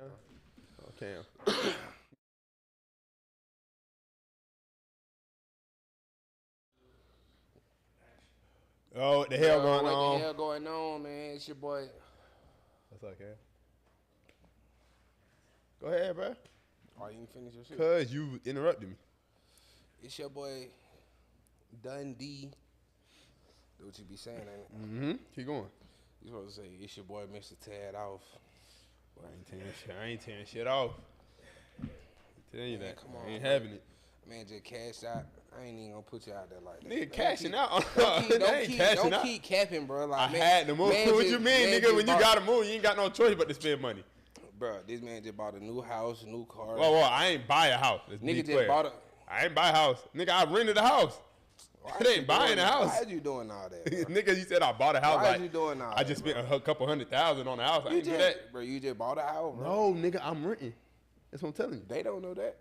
Okay. Oh, what the hell going What on? the hell going on, man? It's your boy. What's up, Cam? Go ahead, bro. Oh, you didn't finish your shit? Cause you interrupted me. It's your boy, Dundee. Do what you be saying, ain't it? Mm-hmm. Keep going. You supposed to say, it's your boy, Mr. Tad Off. I ain't tearing shit off. I'm telling you Man, that. come I on, ain't bro. having it. Man, just cash out. I ain't even gonna put you out there like that. Nigga, cashing out. Don't keep capping, bro. Like, I had to move. What you mean, nigga? When you gotta move, you ain't got no choice but to spend money. Bro, this man just bought a new house, new car. Whoa, I ain't buy a house. Let's be Nigga clear. just bought a. I ain't buy a house. Nigga, I rented a house. It ain't buying a house. Why are you doing all that, bro? Nigga, you said I bought a house. Why like, are you doing all that? I just spent a couple $100,000 on the house. I You ain't do just, that. bro, you just bought a house, bro. No, nigga, I'm renting. That's what I'm telling you. They don't know that.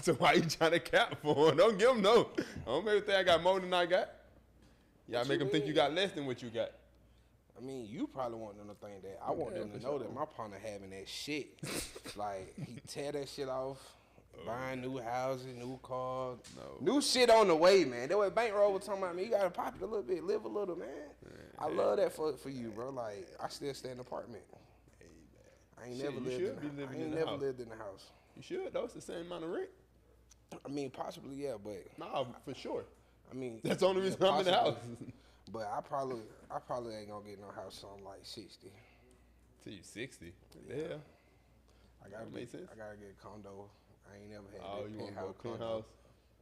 So why you trying to cap for him? Don't give them no. Don't make them think I got more than I got. Y'all What make you them think you mean? got less than what you got. I mean, you probably want them to think that. I want them to know that my partner having that shit. Like, he tear that shit off, buying new houses, new cars, new shit on the way, man. That way Bankroll was talking about me. You gotta pop it a little bit, live a little, man. I love that for you, bro. Like, I still stay in the apartment. Hey, man. I ain't Shit, never you lived should in be living I in ain't the never house. lived in the house. You should, though. It's the same amount of rent. I mean, possibly, yeah, but Nah, for sure. I mean, That's the only reason I'm in the possibly. house. But I probably ain't gonna get no house on like 60. Till you 60. Yeah. I gotta That makes sense. I gotta get a condo. I ain't never had Oh, that you want to go condo. penthouse?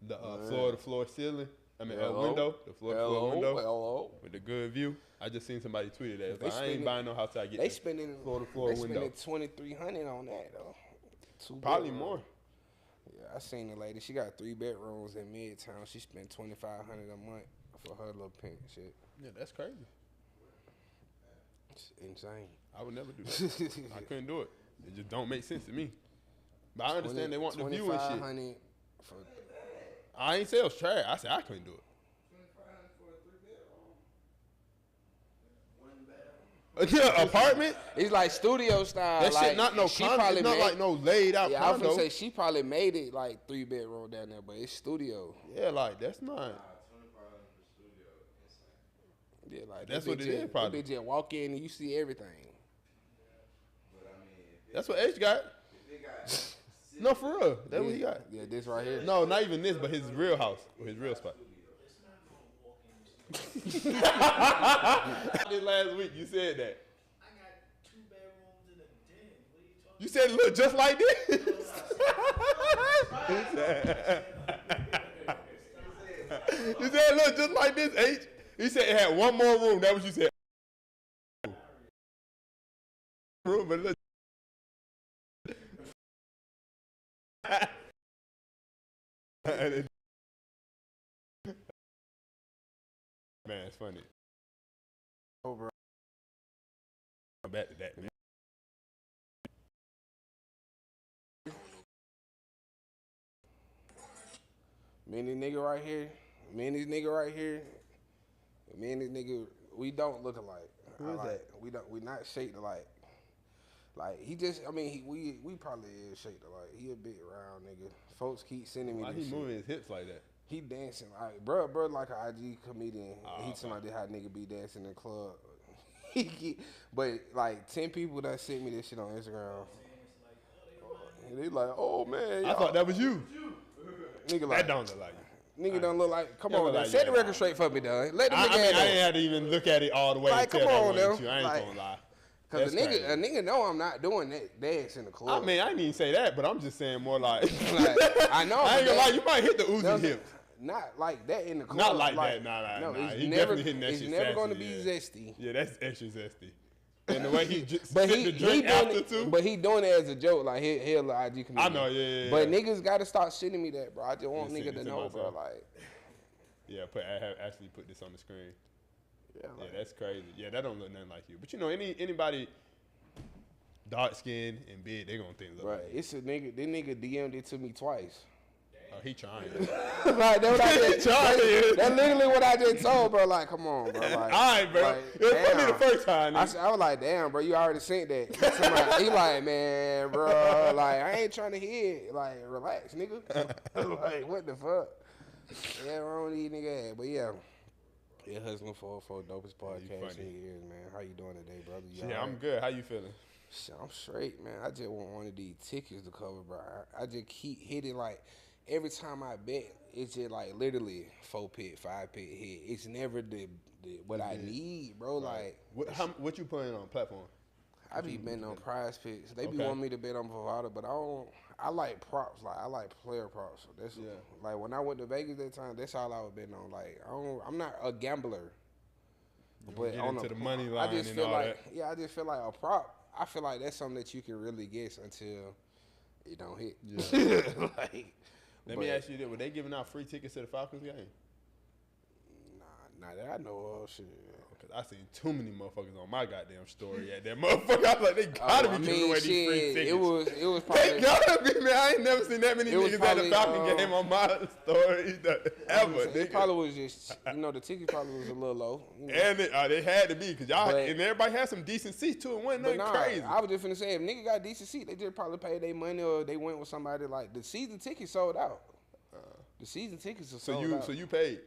The floor to floor ceiling. I mean, window. The floor to floor window. Hello. With the good view. I just seen somebody tweeted that. They Like, I ain't buying no house till I get They the spending floor to floor they window. spending $2,300 on that though. Probably bedroom. more. Yeah, I seen the lady. She got 3 bedrooms in Midtown. She spent $2,500 a month for her little pink shit. Yeah, that's crazy. It's insane. I would never do that. I couldn't do it. It just don't make sense to me. But I understand they want the view and shit. $2,500 for I ain't say it was trash. I said I couldn't do it. Yeah, apartment. It's like studio style. That like, shit not no she condo. probably It's not made- like no laid out Yeah, I was condo. gonna say she probably made it like 3 bedroom down there, but it's studio. Yeah, like that's not. Yeah, like That's that what bitch it is, just- probably. That bitch just walk in and you see everything. That's what H got. No, for real. That's what he got. Yeah, this right here. No, not even this, but his real house or his real spot. This last week you said that. I got 2 bedrooms and a den. What are you talking You said it looked just like this. You said it looked just like this, H. He said it had one more room. That was you said. Room, but look. Man, it's funny. Over. Come back to that, man. Me and this nigga right here, me and this nigga, we don't look alike. Who is that? We not shaped alike. Like he just, I mean, we probably is shaped alike. He a big round nigga. Folks keep sending me Why this he shit. moving his hips like that? He dancing like, bro, like an IG comedian. Oh, He okay. somebody how nigga be dancing in the club. But like 10 people that sent me this shit on Instagram. And they like, oh man, I y'all. thought that was you. Nigga like, That don't look like you. nigga don't look like. Come Yeah, on, look man. like Set you. the record straight for me, dog. Let the I nigga mean, I have ain't had to even look at it all the way Like, and tell come that on wasn't now. you. I ain't Like, gonna lie. Cause a That's nigga know I'm not doing that dance in the club. I mean, I didn't even say that, but I'm just saying more like. Like, I know. I ain't gonna but lie, you might hit the Uzi that- hips. Not like that in the club. Not like that, nah. it's He never, definitely hitting that it's shit never sassy, gonna be yeah. zesty. Yeah, that's extra zesty. And the way he just But sip he the drink doing after it, too. but he doing it as a joke. Like he'll IG comedian. I know, yeah. But niggas gotta stop sending me that, bro. I just want Yeah, nigga send to it to know, bro. myself. Like, Yeah, I have actually put this on the screen. yeah, Yeah, like, that's crazy. Yeah, that don't look nothing like you. But you know, anybody dark skinned and big, they gonna think look bro. like you. It's a nigga. This nigga DM'd it to me twice. Oh, he trying. Like, that's literally what I just told, bro. Like, come on, bro. Like, all right, bro. Like, it was funny the first time. I was like, damn, bro, you already sent that. He like, man, bro, like, I ain't trying to hear it. Like, relax, nigga. Like, what the fuck? Yeah, wrong with these niggas. But yeah. Yeah, hustling for dopest podcast in years, man. How you doing today, brother? Yeah, I'm good. How you feeling? Shit, I'm straight, man. I just want one of these tickets to cover, bro. I just keep hitting, like, every time I bet, it's just, like, literally 4-pit, 5-pit hit. It's never the what I need, bro. Right. Like, what you playing on platform? I be betting on prize picks. They be wanting me to bet on Bovada, but I don't. I like props. Like, I like player props. So that's like, when I went to Vegas that time, that's all I was betting on. Like, I'm not a gambler. But get into the money line, I just feel like that. Yeah, I just feel like a prop. I feel like that's something that you can really guess until it don't hit. Yeah. Let me ask you this: were they giving out free tickets to the Falcons game? Nah, that I know of. Shit. Cause I seen too many motherfuckers on my goddamn story at that motherfucker. I was like, they gotta be giving away these free tickets. It was probably. They gotta be, man. I ain't never seen that many niggas at the Falcon game on my story ever. It probably was just, the ticket probably was a little low. And they had to be, cause y'all and everybody had some decent seats too. It wasn't nothing crazy. I was just finna say, if nigga got decent seat, they just probably paid their money or they went with somebody. Like, the season tickets sold out. The season tickets are sold out. So you paid.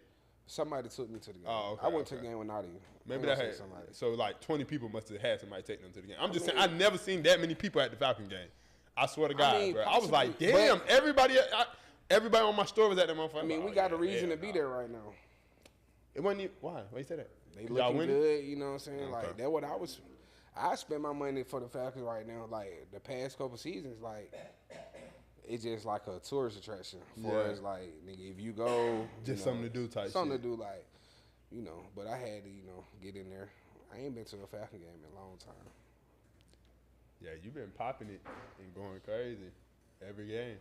Somebody took me to the game. Oh, okay, I went to the game with Nadia. Maybe that had somebody. So like 20 people must have had somebody take them to the game. I'm just saying, I never seen that many people at the Falcon game. I swear to God, bro. I was like, damn, everybody on my store was at that motherfucker. I mean, we got a reason to be there right now. It wasn't even, why? Why you say that? They looking good, you know what I'm saying? Okay. Like, that's what I spend my money for the Falcons right now. Like, the past couple seasons, like, it's just like a tourist attraction for us. Like, nigga, if you go, just something to do type something shit. to do, like, but I had to, get in there. I ain't been to a Falcon game in a long time. Yeah, you been popping it and going crazy every game.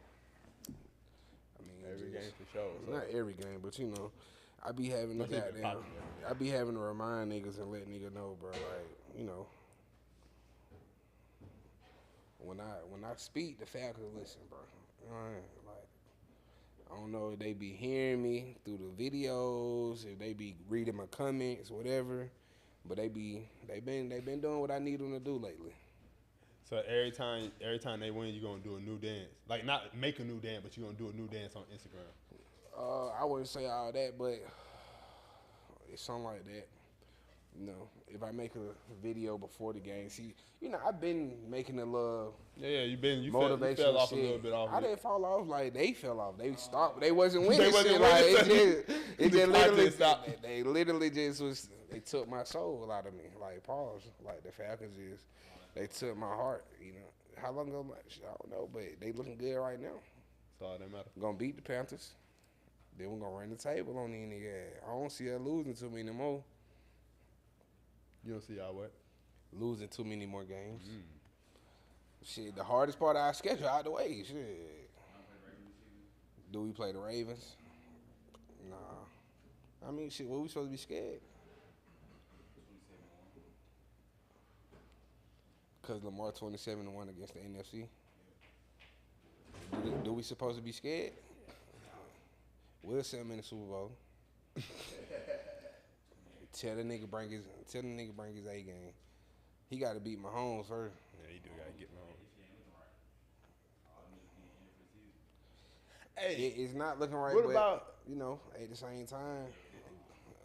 I mean, every game for sure. So. Not every game, but I be having to I be having to remind niggas and let niggas know, bro. Like, when I speak, the Falcons listen, bro. Like, I don't know if they be hearing me through the videos, if they be reading my comments, whatever. But they been doing what I need them to do lately. So every time they win, you gonna do a new dance. Like, not make a new dance, but you gonna do a new dance on Instagram. I wouldn't say all that, but it's something like that. If I make a video before the game, see, I've been making a little you motivation fell off shit. a little bit off. I didn't fall off, like, they fell off. They stopped. They wasn't winning shit. Like, it just literally stopped. They literally just they took my soul out of me. Like, pause. Like, the Falcons they took my heart, How long ago? I don't know, but they looking good right now. That's all that matters. Gonna beat the Panthers. Then we're gonna run the table on these niggas. I don't see us losing too many more. You don't see y'all what? Losing too many more games. Shit, the hardest part of our schedule out the way. Shit. Do we play the Ravens? Nah. I mean, shit, what we supposed to be scared? Because Lamar 27-1 against the NFC. Do we supposed to be scared? We'll send him in the Super Bowl. Tell the nigga bring his A game. He got to beat Mahomes first. Yeah, he do got to get Mahomes. Hey, it's not looking right. What but, about at the same time,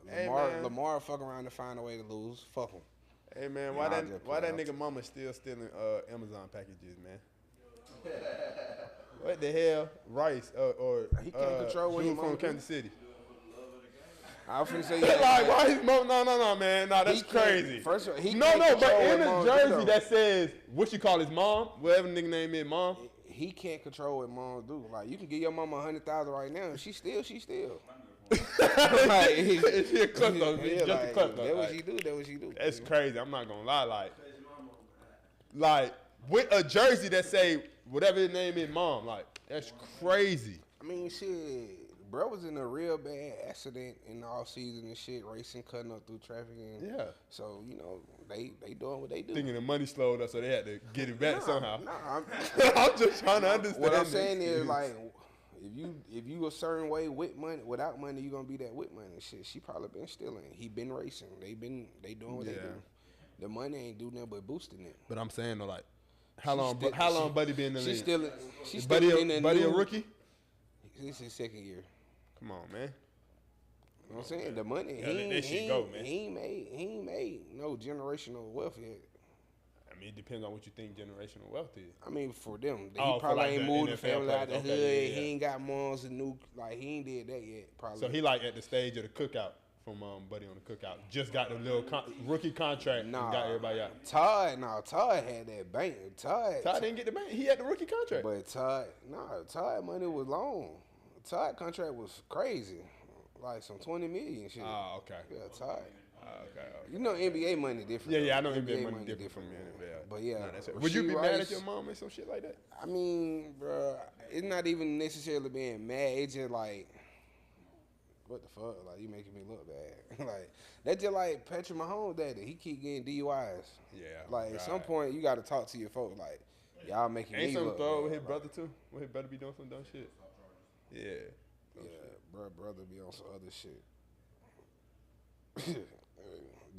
hey, Lamar fuck around to find a way to lose. Fuck him. Hey man, why that nigga mama still stealing Amazon packages, man? What the hell, Rice or he can't control what he from Kansas City? I was finna say like, why he's no, man, no, that's crazy. First of all, he but in the jersey that says what you call his mom, whatever nigga name is, mom. He can't control what mom do. Like, you can give your mama $100,000 right now, and she still. Like, she a klepto, That what she do. That's crazy. I'm not gonna lie. Like with a jersey that say whatever his name is, mom. Like, that's crazy. I mean, shit. Bro was in a real bad accident in the off season and shit, racing, cutting up through traffic. And so, they doing what they do. Thinking the money slowed up, so they had to get it back somehow. Nah, I'm just trying to understand. What I'm saying is, like, If you a certain way with money, without money, you gonna be that with money. Shit, she probably been stealing. He been racing. They doing what they do. The money ain't do nothing but boosting it. But I'm saying though, like, how long Buddy been in the league? She's Buddy still in the Buddy a rookie? This is his second year. Come on, man. You know what I'm saying? The money, he ain't made no generational wealth yet. I mean, it depends on what you think generational wealth is. I mean, for them, he probably ain't moved the family out the hood. He ain't got moms and new, like, he ain't did that yet, probably. So he, like, at the stage of the cookout from Buddy on the cookout. Just got the little rookie contract and got everybody out. Todd had that bank. Todd didn't get the bank. He had the rookie contract. But Todd money was long. Todd contract was crazy. Like some 20 million shit. Oh, okay. Yeah, Todd. Okay. You know NBA money different. Yeah, I know NBA money different from NFL. But yeah, would you be mad at your mom or some shit like that? I mean, bro, it's not even necessarily being mad. It's just like, what the fuck? Like, you making me look bad. Like, that's just like Patrick Mahomes' daddy. He keep getting DUIs. Yeah. Like, at some point, you got to talk to your folks. Like, y'all making me look bad. Ain't some throw with his brother, too? Would his brother be doing some dumb shit? Yeah. Brother be on some other shit.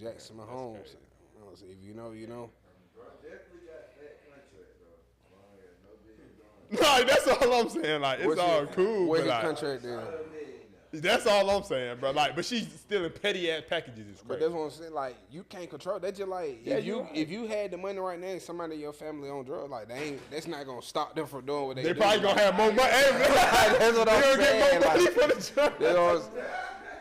Jackson Mahomes. If you know, you know. Bro, definitely got that contract, though. No, that's all I'm saying. Like, it's all cool. Where's his like, contract then? That's all I'm saying, bro. Like, but she's still in petty ass packages. It's crazy. But that's what I'm saying. Like, you can't control. That's just like if you had the money right now and somebody in your family on drugs, like that's not gonna stop them from doing what they do. They probably gonna have more money. That's what I'm saying. Get more money for the drug.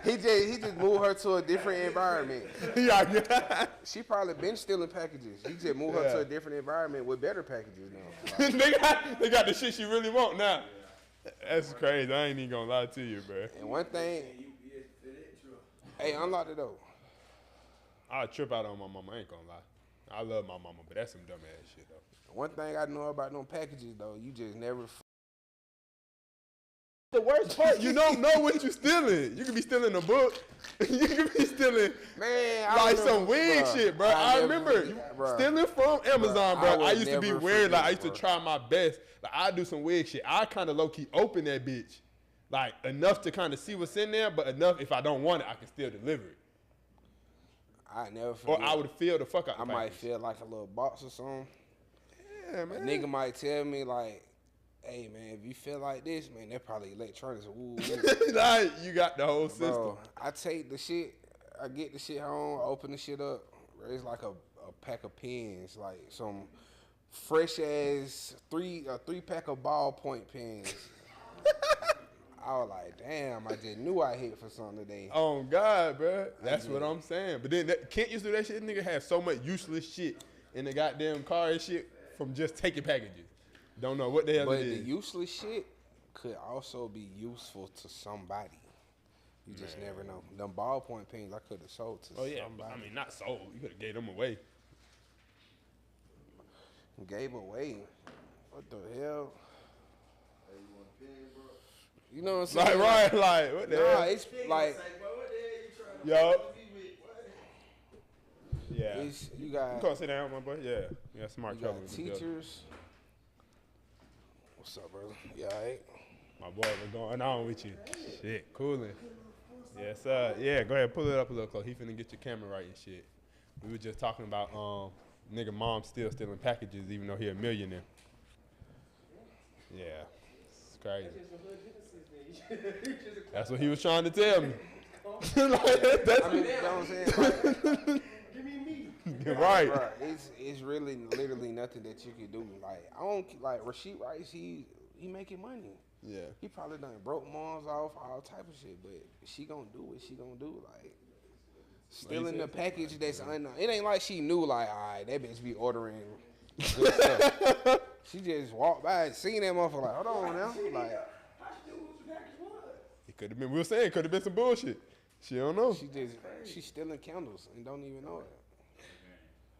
He just moved her to a different environment. Yeah. She probably been stealing packages. He just moved her to a different environment with better packages now. Like, they got the shit she really want now. That's crazy. I ain't even gonna lie to you, bro. And one thing, hey, unlock the door. I'll trip out on my mama. I ain't gonna lie. I love my mama, but that's some dumb ass shit though. One thing I know about them packages though, you just never. The worst part, you don't know what you stealing. You could be stealing a book. You could be stealing some wig shit, bro. I remember stealing from Amazon, bro. I used to be weird. Like, I used to try my best. Like, I do some wig shit. I kind of low-key open that bitch. Like, enough to kind of see what's in there, but enough if I don't want it, I can still deliver it. I never forget. Or I would feel the fuck out the I might feel like a little box or something. Yeah, man. A nigga might tell me, like, hey, man, if you feel like this, man, they're probably electronics. Woo, Like, you got the whole system. Bro, I take the shit, I get the shit home, open the shit up. It's like a pack of pens, like some fresh ass a 3-pack of ballpoint pens. I was like, damn, I just knew I hit for something today. Oh, God, bro. That's what I'm saying. But then, Kent used to do that shit. Nigga have so much useless shit in the goddamn car and shit from just taking packages. Don't know what the hell it is. But the useless shit could also be useful to somebody. You just never know. Them ballpoint pens I could have sold to somebody. I mean, not sold. You could have gave them away. Gave away? What the hell? Hey, you want a pen, bro? You know what I'm saying? Like, right, what the hell? It's like, yo. Yeah. You got. Come sit down, my boy. Yeah. You got smart trouble. Teachers. What's up, brother? You all right? My boy, what's going on with you? Shit, coolin'. Yes, yeah, go ahead, pull it up a little close. He finna get your camera right and shit. We were just talking about nigga mom still stealing packages even though he a millionaire. Yeah, it's crazy. That's what he was trying to tell me. Like, that's I mean, you know what I'm saying? Like, Give me me. right. bro, it's really literally nothing that you can do. Like, I don't like Rasheed Rice. He making money. Yeah. He probably done broke moms off, all type of shit. But she gonna do what she gonna do. Like, stealing the package that's unknown. It ain't like she knew. Like, all right, that bitch be ordering good stuff. She just walked by and seen that motherfucker. Like, hold on now. Like, It could have been. We were saying it could have been some bullshit. She don't know. she's stealing candles and don't even know it.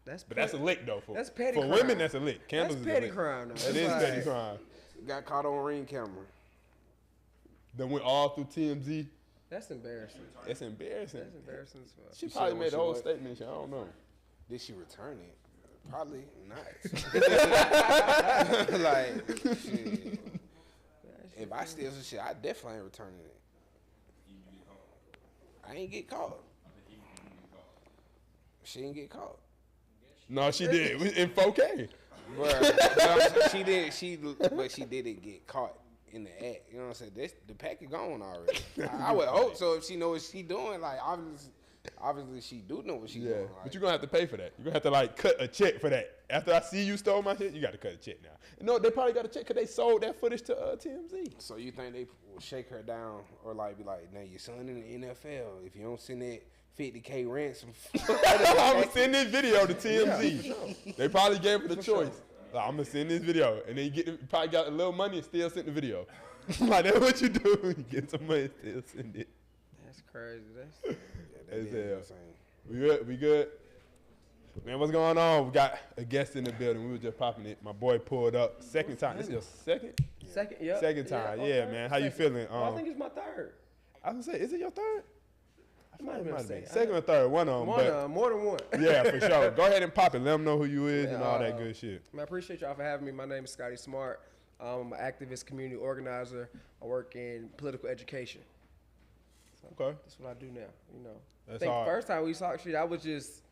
But that's a lick though. That's petty for crime. women, that's a lick. Candles That's is petty a lick. crime, though. That is That's petty like- crime. Got caught on ring camera. Then went all through TMZ. That's embarrassing. It's embarrassing. That's embarrassing as fuck. She You probably said made what the she whole was? statement. I don't know. Did she return it? Probably not. Like, shit. If I steal some shit, I definitely ain't returning it. I ain't get caught. She didn't get caught. No, she did in 4K. But she didn't get caught in the act. You know what I'm saying? The pack is gone already. I would hope so. If she know what she doing, like obviously she do know what she doing. Like. But you're gonna have to pay for that. You're gonna have to like cut a check for that. After I see you stole my shit, you got to cut a check now. No, they probably got a check because they sold that footage to TMZ. So you think they will shake her down or like be like, now your son in the NFL. If you don't send that 50K ransom, I'm gonna send this video to TMZ. Yeah, sure. They probably gave her the choice. Sure. Like, I'm gonna send this video, and then you probably got a little money and still send the video. Like that's what you do. You get some money and still send it. That's crazy. That's insane. We good? We good? Man, what's going on? We got a guest in the building. We were just popping it. My boy pulled up. Second time. This is your second? Second, yeah. Second time. Yeah, man. How you feeling? I think it's my third. I was gonna say, is it your third? It might have been second or third. One of them. More than one. Yeah, for sure. Go ahead and pop it. Let them know who you is and all that good shit. Man, I appreciate y'all for having me. My name is Scotty Smart. I'm an activist, community organizer. I work in political education. So okay. That's what I do now, you know. That's I think hard. the first time we talked shit, I was just...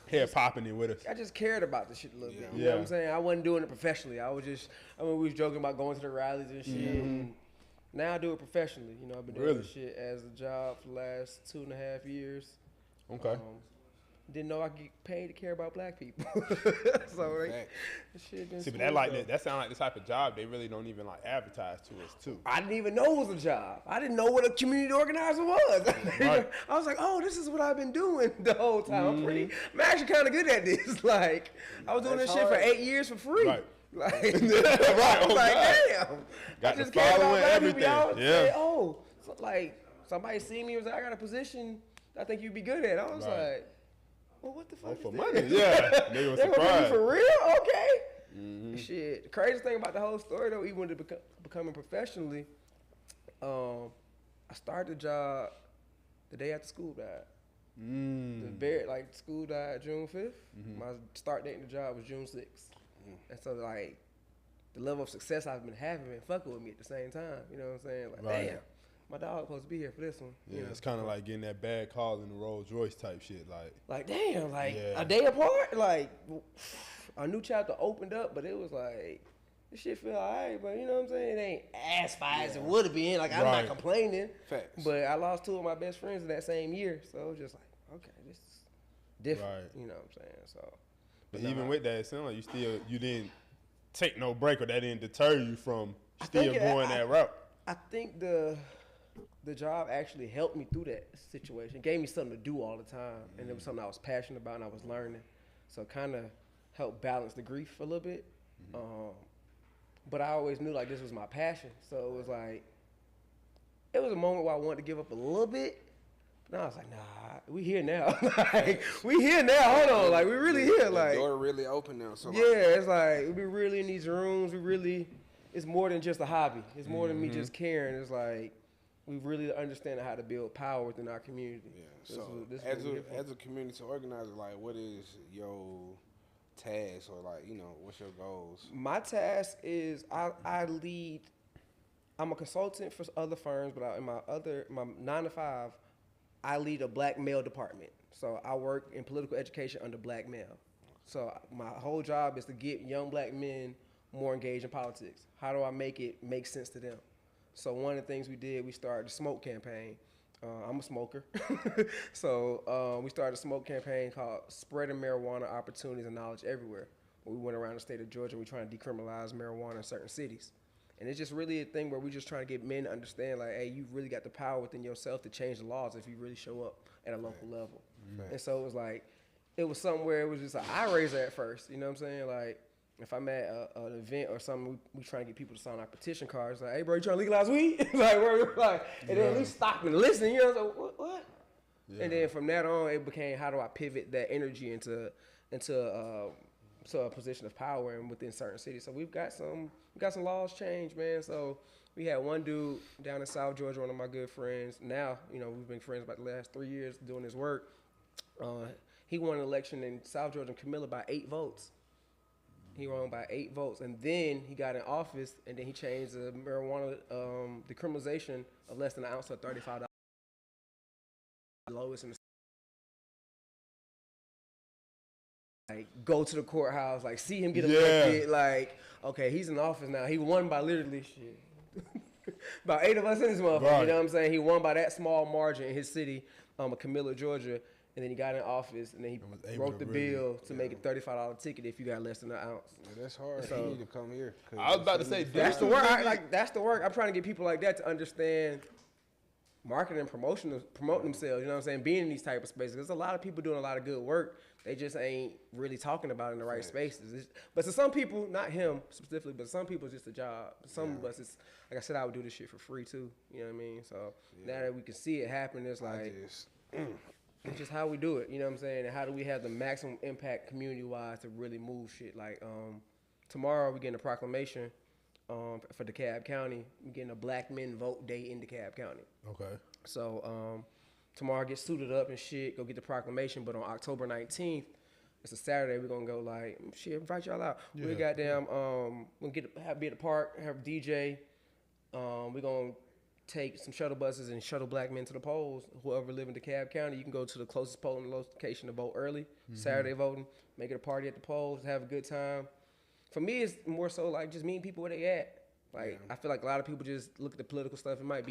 Head popping it with us. I just cared about the shit a little bit. You know what I'm saying? I wasn't doing it professionally. We was joking about going to the rallies and shit. Mm-hmm. And now I do it professionally. You know, I've been doing this shit as a job for the last 2.5 years. Okay. Didn't know I could get paid to care about black people. So shit been but that sound like the type of job they really don't even like advertise to us too. I didn't even know it was a job. I didn't know what a community organizer was. Right. I was like, oh, this is what I've been doing the whole time. I'm actually kind of good at this. Like, I was doing this shit for 8 years for free. Right. Like, I was like, damn. Got I just the care about following black everything. people. Yeah. Say, oh, so, like somebody see me and was like, I got a position I think you'd be good at. I was like, well, what the fuck? For money, yeah. They were surprised. For real? Okay. Mm-hmm. Shit. The craziest thing about the whole story, though, even with becoming professionally, I started the job the day after school died. School died June 5th. My start date in the job was June 6th. And so, like, the level of success I've been having been fucking with me at the same time. You know what I'm saying? Like, damn. My dog supposed to be here for this one. Yeah, it's kind of like getting that bad call in the Rolls Royce type shit. Like damn, a day apart. Like, a new chapter opened up, but it was like, this shit feel alright, but you know what I'm saying? It ain't as fire as it would have been. Like, I'm not complaining. Facts. But I lost 2 of my best friends in that same year, so it was just like, okay, this is different. Right. You know what I'm saying? So, but even with that, it sounds like you didn't take no break, or that didn't deter you from still going that route. I think the job actually helped me through that situation. It gave me something to do all the time, and it was something I was passionate about and I was learning. So it kind of helped balance the grief a little bit. But I always knew like this was my passion. So it was like, it was a moment where I wanted to give up a little bit. But now I was like, nah, we here now. Like, we here now. Hold on, like we really here. Like, the door really open now. So it's like we really in these rooms. It's more than just a hobby. It's more than me just caring. It's like, we really understand how to build power within our community. Yeah. So as a community organizer, like, what is your task, or like, you know, what's your goals? My task is I lead. I'm a consultant for other firms, but in my 9 to 5, I lead a black male department. So I work in political education under black male. So my whole job is to get young black men more engaged in politics. How do I make it make sense to them? So one of the things we did, we started the smoke campaign. I'm a smoker. So we started a smoke campaign called Spreading Marijuana Opportunities and Knowledge Everywhere. We went around the state of Georgia and we're trying to decriminalize marijuana in certain cities. And it's just really a thing where we're just trying to get men to understand, like, hey, you really got the power within yourself to change the laws if you really show up at a local level. And so it was like, it was something where it was just an eye raiser at first, you know what I'm saying? Like, if I'm at an event or something, we trying to get people to sign our petition cards. Like, hey, bro, you trying to legalize weed? And then at least stop and listen. You know, so what? Yeah. And then from that on, it became, how do I pivot that energy into a position of power and within certain cities. So we got some laws changed, man. So we had one dude down in South Georgia, one of my good friends. Now, you know, we've been friends about the last 3 years doing this work. He won an election in South Georgia and Camilla by 8 votes. He won by 8 votes, and then he got in office, and then he changed the marijuana decriminalization of less than an ounce to $35. Lowest in the like go to the courthouse, like see him get elected, like okay, he's in office now. He won by literally shit. About 8 of us in this motherfucker, right. You know what I'm saying? He won by that small margin in his city, Camilla, Georgia, and then he got in office, and then he wrote the bill to make a $35 ticket if you got less than an ounce. Yeah, that's hard. So, he need to come here. I was about to say that's the work. That's the work. I'm trying to get people like that to understand marketing and promoting themselves. You know what I'm saying? Being in these type of spaces. There's a lot of people doing a lot of good work. They just ain't really talking about it in the right spaces. But to some people, not him specifically, but some people it's just a job. Some of us, it's like I said, I would do this shit for free too. You know what I mean? So now that we can see it happen, it's like it's just how we do it. You know what I'm saying? And how do we have the maximum impact community-wise to really move shit? Like tomorrow we getting a proclamation for DeKalb County. We're getting a Black Men Vote Day in DeKalb County. Okay. So tomorrow get suited up and shit, go get the proclamation. But on October 19th, it's a Saturday, we're gonna go like, shit, invite y'all out. Yeah. We goddamn, we'll be at the park, have a DJ. We're gonna take some shuttle buses and shuttle black men to the polls. Whoever live in DeKalb County, you can go to the closest polling location to vote early, Saturday voting, make it a party at the polls, have a good time. For me, it's more so like just meeting people where they at. Like, I feel like a lot of people just look at the political stuff, it might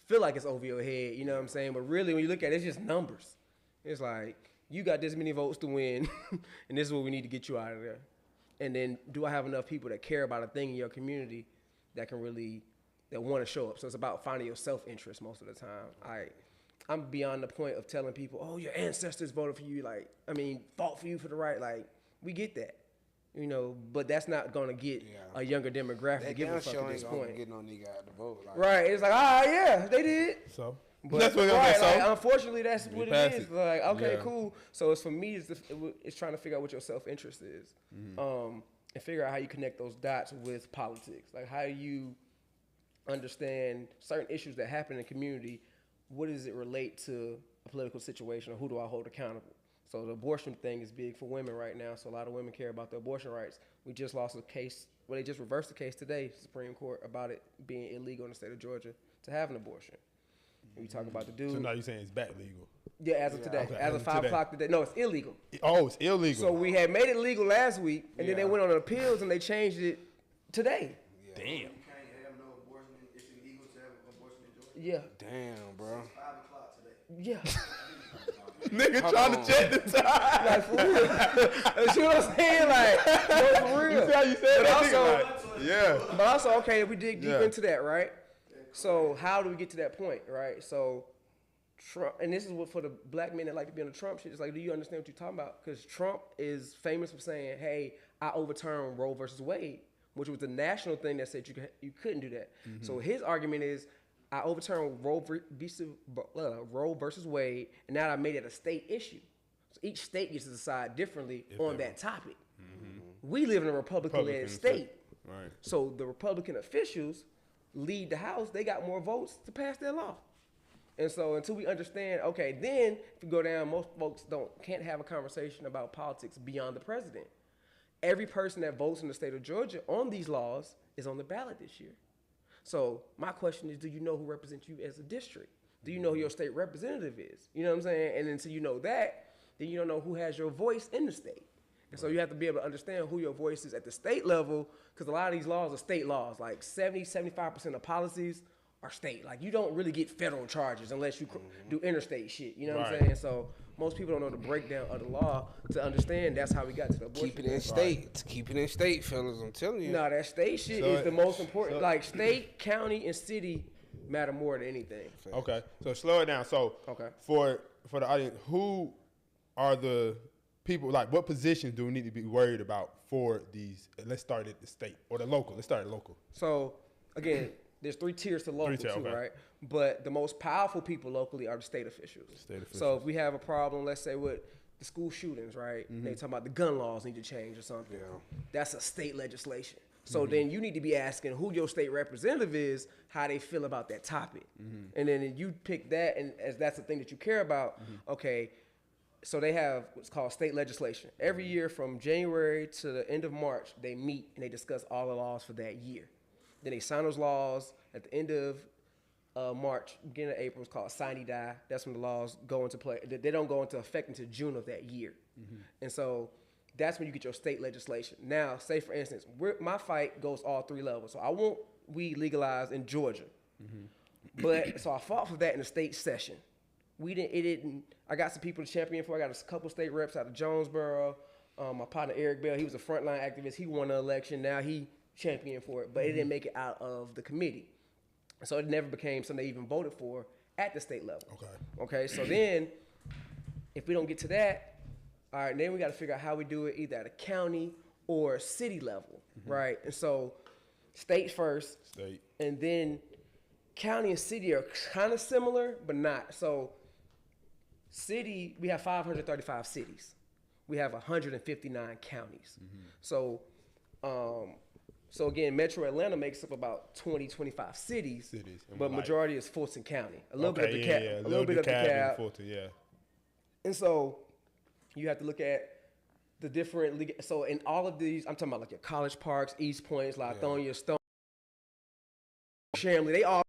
feel like it's over your head, you know what I'm saying? But really, when you look at it, it's just numbers. It's like, you got this many votes to win, and this is what we need to get you out of there. And then, do I have enough people that care about a thing in your community that can really, that want to show up? So it's about finding your self-interest most of the time. I'm beyond the point of telling people, oh, your ancestors voted for you, like, I mean, fought for you for the right, like, we get that. You know, but that's not gonna get a younger demographic to give a fuck at this point. Get no nigga out to vote. Like, right? It's like, yeah, they did. So but that's what right, like, so unfortunately, that's what it is. Like, okay, yeah. cool. So it's for me, it's trying to figure out what your self-interest is, and figure out how you connect those dots with politics. Like, how you understand certain issues that happen in the community. What does it relate to a political situation, or who do I hold accountable? So the abortion thing is big for women right now. So a lot of women care about their abortion rights. We just lost a case. Well, they just reversed the case today, Supreme Court, about it being illegal in the state of Georgia to have an abortion. And we talk about the dude. So now you're saying it's back legal? Yeah, as of today. Okay, as of 5 o'clock today. No, it's illegal. Oh, it's illegal. So we had made it legal last week, and then they went on appeals and they changed it today. Yeah. Damn. You can't have no abortion. It's illegal to have an abortion in Georgia? Yeah. Damn, bro. It's 5 o'clock today. Yeah. Nigga trying to check the time. Like, for real. See what I'm saying? Like, no, for real. You see how you said that? Also, but also, okay, if we dig deep into that, right? So how do we get to that point, right? So Trump, and this is what for the black men that like to be on the Trump shit, it's like, do you understand what you're talking about? Because Trump is famous for saying, hey, I overturned Roe versus Wade, which was the national thing that said you couldn't do that. So his argument is, I overturned Roe versus Wade, and now I made it a state issue. So each state gets to decide differently on that topic. We live in a Republican-led state. Right. So the Republican officials lead the House. They got more votes to pass their law. And so until we understand, okay, then if you go down, most folks can't have a conversation about politics beyond the president. Every person that votes in the state of Georgia on these laws is on the ballot this year. So my question is, do you know who represents you as a district? Do you know who your state representative is? You know what I'm saying? And until you know that, then you don't know who has your voice in the state. And so you have to be able to understand who your voice is at the state level, because a lot of these laws are state laws. Like 75% of policies are state. Like, you don't really get federal charges unless you do interstate shit. You know what I'm saying? So most people don't know the breakdown of the law to understand that's how we got to the abortion. Keep it in state. Keep it in state, fellas. I'm telling you. No, that state shit is the most important. Like, state, county, and city matter more than anything. Okay. So slow it down. So for the audience, who are the people, like, what positions do we need to be worried about for these? Let's start at the state or the local. Let's start at local. So, again, there's 3 tiers to local too, right? But the most powerful people locally are the state officials. So if we have a problem, let's say with the school shootings, right? They talking about the gun laws need to change or something. That's a state legislation. So then you need to be asking who your state representative is, how they feel about that topic. And then you pick that, and as that's the thing that you care about, okay, so they have what's called state legislation. Every year from January to the end of March, they meet and they discuss all the laws for that year. Then they sign those laws at the end of March, beginning of April. It's called sine die. That's when the laws go into play. They don't go into effect until June of that year. And so that's when you get your state legislation. Now, say for instance, my fight goes all 3 levels. So I want weed legalized in Georgia. But so I fought for that in the state session. I got some people to champion for. I got a couple state reps out of Jonesboro. My partner Eric Bell, he was a frontline activist. He won the election. Now he championed for it, but it didn't make it out of the committee. So it never became something they even voted for at the state level. Okay. So then, if we don't get to that, all right, then we got to figure out how we do it either at a county or city level, right? And so, state first, and then county and city are kind of similar, but not. So, city, we have 535 cities. We have 159 counties. So again, Metro Atlanta makes up about 20, 25 cities, but majority is Fulton County. A little bit of DeKalb, a little bit of DeKalb. Fulton, yeah. And so you have to look at the different, so in all of these, I'm talking about like your College Parks, East Points, Lithonia, Stone, Shamley, they all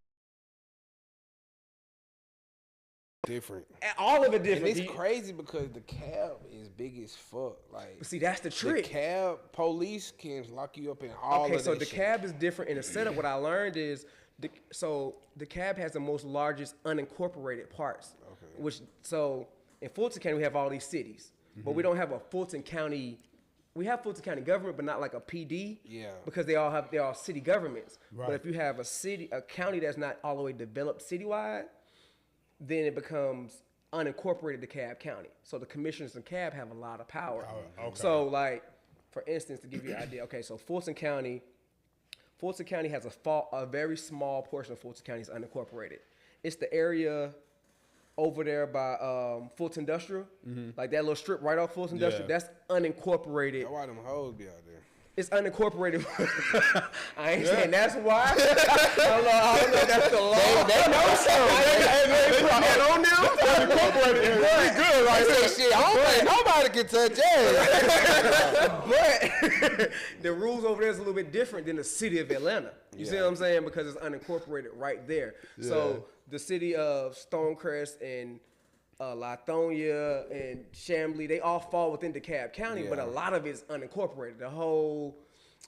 different. All of it different. And it's crazy because the cab is big as fuck. Like, see, that's the trick. The cab police can lock you up in all of that. Okay, so the shit. cab is different in the setup. What I learned is, the cab has the most largest unincorporated parts. Okay. So in Fulton County we have all these cities, but we don't have a Fulton County. We have Fulton County government, but not like a PD. Yeah. Because they're all city governments. Right. But if you have a county that's not all the way developed citywide, then it becomes unincorporated DeKalb County. So the commissioners in DeKalb have a lot of power. Okay. So like, for instance, to give you an idea, okay, so Fulton County has a very small portion of Fulton County is unincorporated. It's the area over there by Fulton Industrial, like that little strip right off Fulton Industrial. That's unincorporated. That's why them hoes be out there. It's unincorporated. I ain't saying that's why. I don't know if that's the law. They know something. They put that on them. Unincorporated. Pretty good. Like I said, shit, I don't think nobody can touch that. But the rules over there is a little bit different than the city of Atlanta. You see what I'm saying? Because it's unincorporated right there. Yeah. So the city of Stonecrest and Lithonia and Chamblee, they all fall within DeKalb County, but a lot of it's unincorporated. The whole,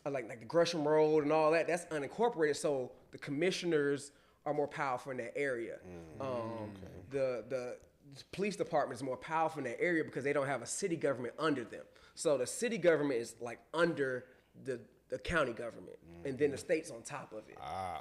like the Gresham Road and all that, that's unincorporated. So the commissioners are more powerful in that area. The police department is more powerful in that area because they don't have a city government under them. So the city government is like under the county government, and then the state's on top of it.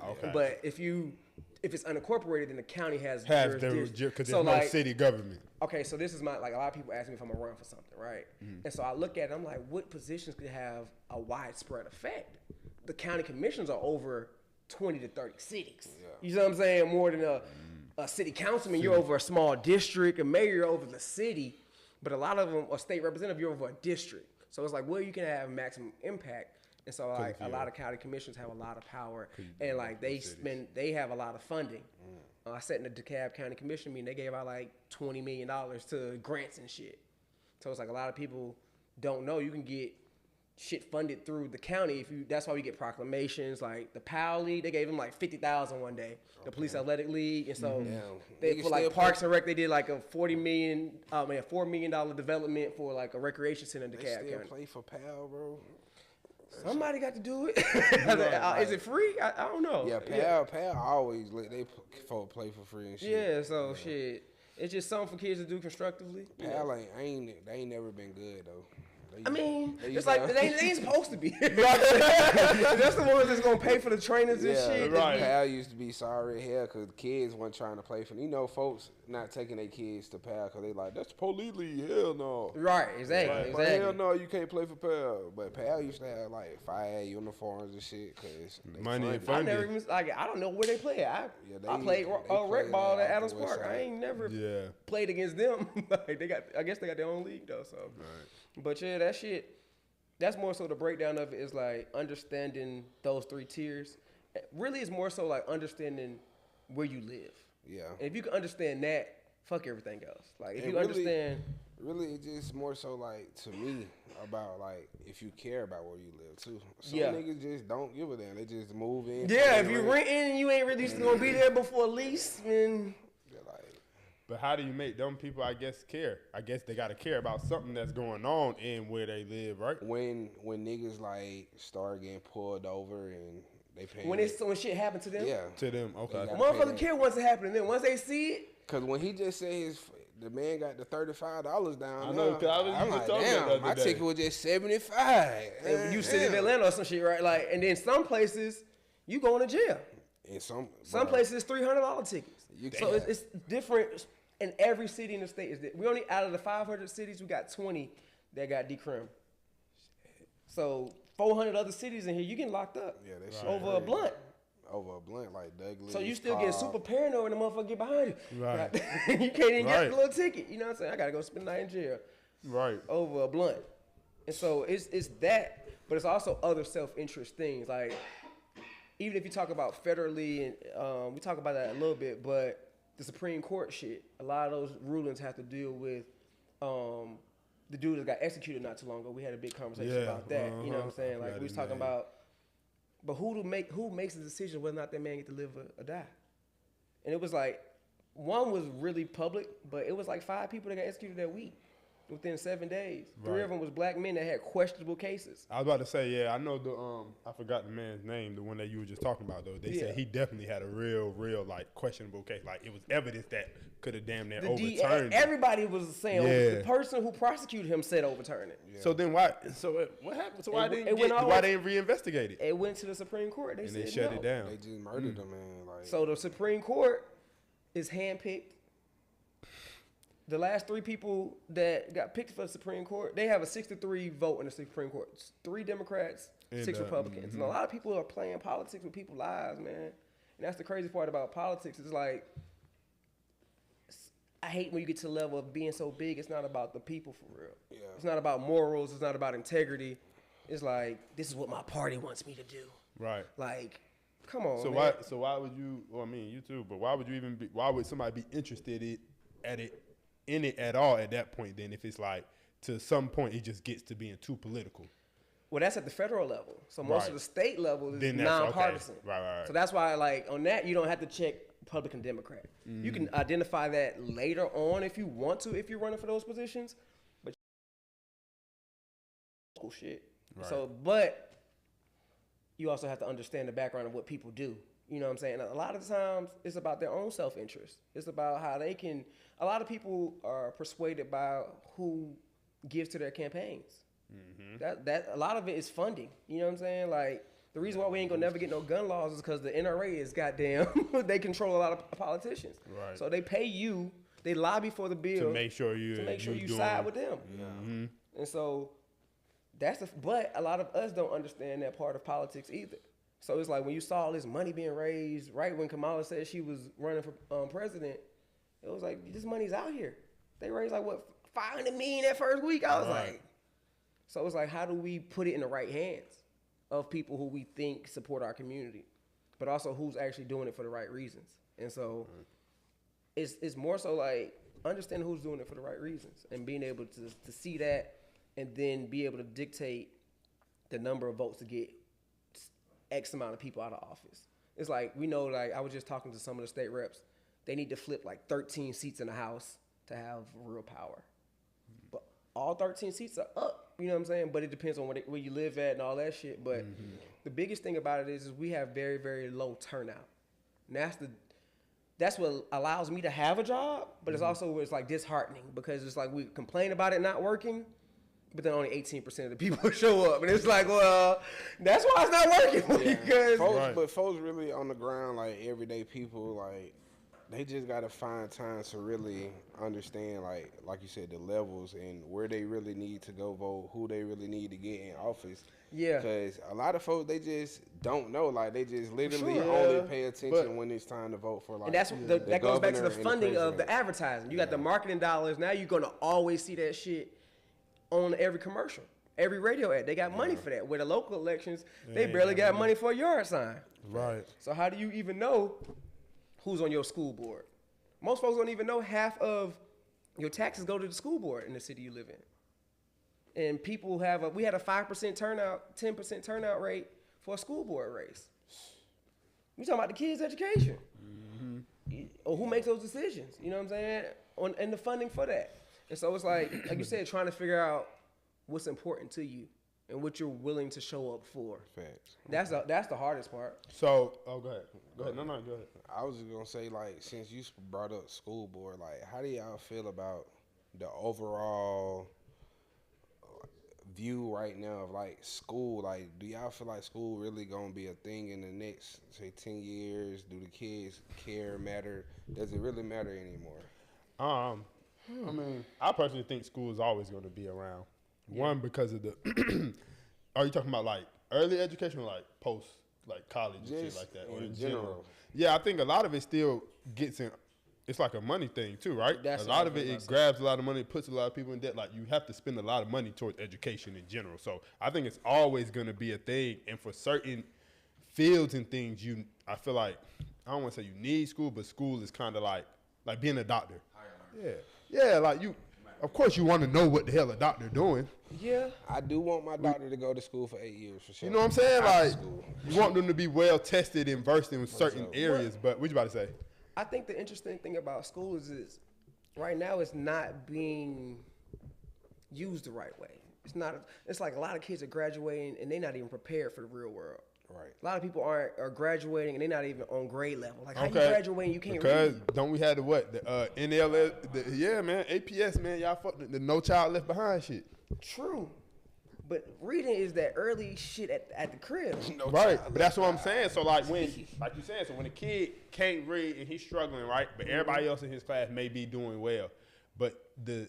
Okay. But if it's unincorporated, then the county has jurisdiction. Because there's no city government. Okay, so this is a lot of people ask me if I'm gonna run for something, right? And so I look at it, I'm like, what positions could have a widespread effect? The county commissions are over 20 to 30 cities. Yeah. You know what I'm saying? More than a city councilman, you're over a small district. A mayor, you're over the city. But a lot of them, a state representative, you're over a district. So it's like, well, you can have maximum impact. And so like a lot of county commissions have a lot of power, and like they have a lot of funding. I sat in the DeKalb County Commission meeting, they gave out like $20 million to grants and shit. So it's like a lot of people don't know you can get shit funded through the county. That's why we get proclamations. Like the POW League, they gave them like $50,000 one day. The Police Athletic League, and so they for like Parks and Rec, they did like a $4 million development for like a recreation center in DeKalb County. They still play for POW, bro. Somebody got to do it. Is it free? I don't know. Yeah, PAL always play for free and shit. Yeah, so shit. It's just something for kids to do constructively. PAL they ain't never been good though. It's like they ain't supposed to be. That's the ones that's gonna pay for the trainers and shit. Right. PAL used to be sorry as hell because kids weren't trying to play for. Folks not taking their kids to PAL because they like that's police league. Hell no. Right. Exactly. But hell no, you can't play for PAL. But PAL used to have like fire uniforms and shit because money and funding. I never even I don't know where they play. I played rec ball at Adams Park. I ain't never played against them. I guess they got their own league though. So. Right. But yeah, that shit, that's more so the breakdown of it is like understanding those 3 tiers. Really, it's more so like understanding where you live. Yeah. And if you can understand that, fuck everything else. Like if you understand Really, it's just more so like to me about like if you care about where you live too. Some Yeah. niggas just don't give a damn. They just move in. Yeah, if you renting and you ain't really gonna be there before lease, then They're like, But how do you make them people, I guess, care? I guess they got to care about something that's going on in where they live, right? when niggas like start getting pulled over and they pay. when shit happen to them, yeah. To them, okay. Yeah. motherfuckers care once it happen to them. Once they see it, Cause when he just said the man got the $35 down, I know, 'cause I was I'm just like, talking about damn, that my the other day. ticket was just $75. and you sit in Atlanta or some shit, right? Like, and then some places you going to jail. And some Places $300 tickets. You So can't- it's different in every city in the state. We only out of the 500 cities, we got 20 that got decrim. So 400 other cities in here, you getting locked up Yeah, that shit over a crazy. blunt. Over a blunt like Douglas. So you still Cobb. get super paranoid when the motherfucker get behind you. Right. You can't even get Right. the little ticket. You know what I'm saying? I gotta go spend the night in jail Right. over a blunt. And so it's that, but it's also other self-interest things. Like, even if you talk about federally, and we talk about that a little bit, but the Supreme Court shit, a lot of those rulings have to deal with the dude that got executed not too long ago. We had a big conversation Yeah, about that. You know what I'm uh-huh. saying? I Like, forgot we was his talking name. about, but who makes the decision whether or not that man get to live or die? And it was like, one was really public, but it was like 5 people that got executed that week within 7 days. 3 Right. of them was black men that had questionable cases. I was about to say, yeah, I know I forgot the man's name, the one that you were just talking about, though. They Yeah. said he definitely had a real, like, questionable case. Like, it was evidence that could have damn near The overturned it. everybody was saying, Yeah. the person who prosecuted him said overturn it. So then what happened? So why It didn't went all- why they didn't reinvestigate it? It went to the Supreme Court. They And said they shut no. it down. They just murdered the man. Like, So the Supreme Court is handpicked. The last 3 people that got picked for the Supreme Court, they have a 6-3 vote in the Supreme Court. It's 3 Democrats, And, 6 Republicans. And a lot of people are playing politics with people's lives, man. And that's the crazy part about politics. It's like, I hate when you get to the level of being so big, it's not about the people for real. Yeah. It's not about morals. It's not about integrity. It's like, this is what my party wants me to do. Right. Like, come on, So man. why would you? Well, I mean, you too. But why would you even? Why would somebody be interested in it at all at that point? Then, if it's like to some point it just gets to being too political. Well, that's at the federal level. So most Right. of the state level is Then that's okay. nonpartisan. Right. So that's why, like, on that, you don't have to check Republican, Democrat. You can identify that later on if you want to, if you're running for those positions. But cool shit. Right. So, but you also have to understand the background of what people do. You know what I'm saying? A lot of the times, it's about their own self-interest. It's about how they can. A lot of people are persuaded by who gives to their campaigns. That a lot of it is funding. You know what I'm saying? Like, the reason why we ain't gonna never get no gun laws is because the NRA is goddamn. They control a lot of politicians. Right. So they pay you. They lobby for the bill To make sure you you doing- side with them. And so but a lot of us don't understand that part of politics either. So it's like when you saw all this money being raised, right when Kamala said she was running for president, it was like, this money's out here. They raised like what, $500 million that first week. I was like, so it's like, how do we put it in the right hands of people who we think support our community, but also who's actually doing it for the right reasons? And so it's more so like understanding who's doing it for the right reasons and being able to see that and then be able to dictate the number of votes to get X amount of people out of office. It's like, we know, like, I was just talking to some of the state reps. They need to flip like 13 seats in the House to have real power. But all 13 seats are up, you know what I'm saying? But it depends on where you live at and all that shit. But the biggest thing about it is we have very, very low turnout. And that's what allows me to have a job, but it's also where it's like disheartening because it's like we complain about it not working, but then only 18% of the people show up. And it's like, well, that's why it's not working. Because But folks really on the ground, like everyday people, like they just gotta find time to really understand, like you said, the levels and where they really need to go vote, who they really need to get in office. Yeah. Because a lot of folks, they just don't know. Like they just literally Sure. only Yeah. pay attention But- when it's time to vote for like. and that's the that goes back to the governor and funding of the president. advertising. You got the marketing dollars. Now you're gonna always see that shit on every commercial, every radio ad. They got money for that. With the local elections, they ain't barely got got money for a yard sign. Right. So how do you even know who's on your school board? Most folks don't even know half of your taxes go to the school board in the city you live in. And people we had a 5% turnout, 10% turnout rate for a school board race. We talking about the kids' education. Or who makes those decisions, you know what I'm saying? And the funding for that. And so it's like you said, trying to figure out what's important to you and what you're willing to show up for. Facts. That's the hardest part. So, go ahead. Go ahead. No, go ahead. I was just gonna say, like, since you brought up school board, like, how do y'all feel about the overall view right now of like school? Like, do y'all feel like school really gonna be a thing in the next, say, 10 years? Do the kids care, matter? Does it really matter anymore? I mean, I personally think school is always going to be around. One, because of the are you talking about like early education or like post, like college and shit like that, or in general? Yeah, I think a lot of it still gets in. It's like a money thing too, right? A lot of it grabs a lot of money, puts a lot of people in debt. Like, you have to spend a lot of money towards education in general. So I think it's always going to be a thing. And for certain fields and things, I feel like, I don't want to say you need school, but school is kind of like being a doctor. Yeah, like of course you want to know what the hell a doctor doing. Yeah. I do want my doctor to go to school for 8 years for sure. You know what I'm saying? Like, you want them to be well tested and versed in certain areas. But what you about to say? I think the interesting thing about school is right now it's not being used the right way. It's like a lot of kids are graduating and they're not even prepared for the real world. Right. A lot of people are graduating and they're not even on grade level. Like, how you graduating, you can't read? Because don't we have the NLS, yeah, man, APS, man, y'all fuck the No Child Left Behind shit. True. But reading is that early shit at the crib. Right, but that's what I'm saying. So like you said, so when a kid can't read and he's struggling, right, but everybody else in his class may be doing well, but the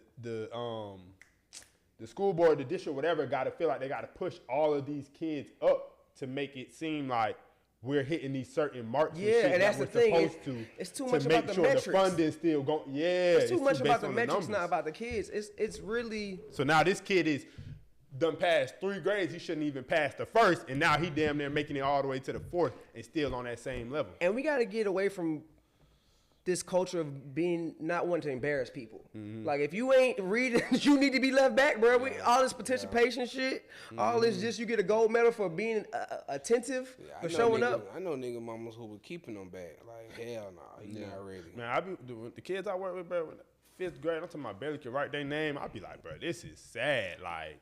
school board, the district, whatever, got to feel like they got to push all of these kids up to make it seem like we're hitting these certain marks. Yeah, and that's the thing. It's too much about the metrics. The funding still going. Yeah, it's too much about the metrics, not about the kids. It's really. So now this kid is done passed 3 grades. He shouldn't even pass the first, and now he damn near making it all the way to the 4th and still on that same level. And we got to get away from this culture of not wanting to embarrass people. Like, if you ain't reading, you need to be left back, bro. All this participation shit, all this just you get a gold medal for being attentive, for showing up. I know nigga mamas who were keeping them back. Like, hell nah, he not ready. Man, the kids I work with, bro, in 5th grade, I'm talking about barely can write their name. I be like, bro, this is sad. Like,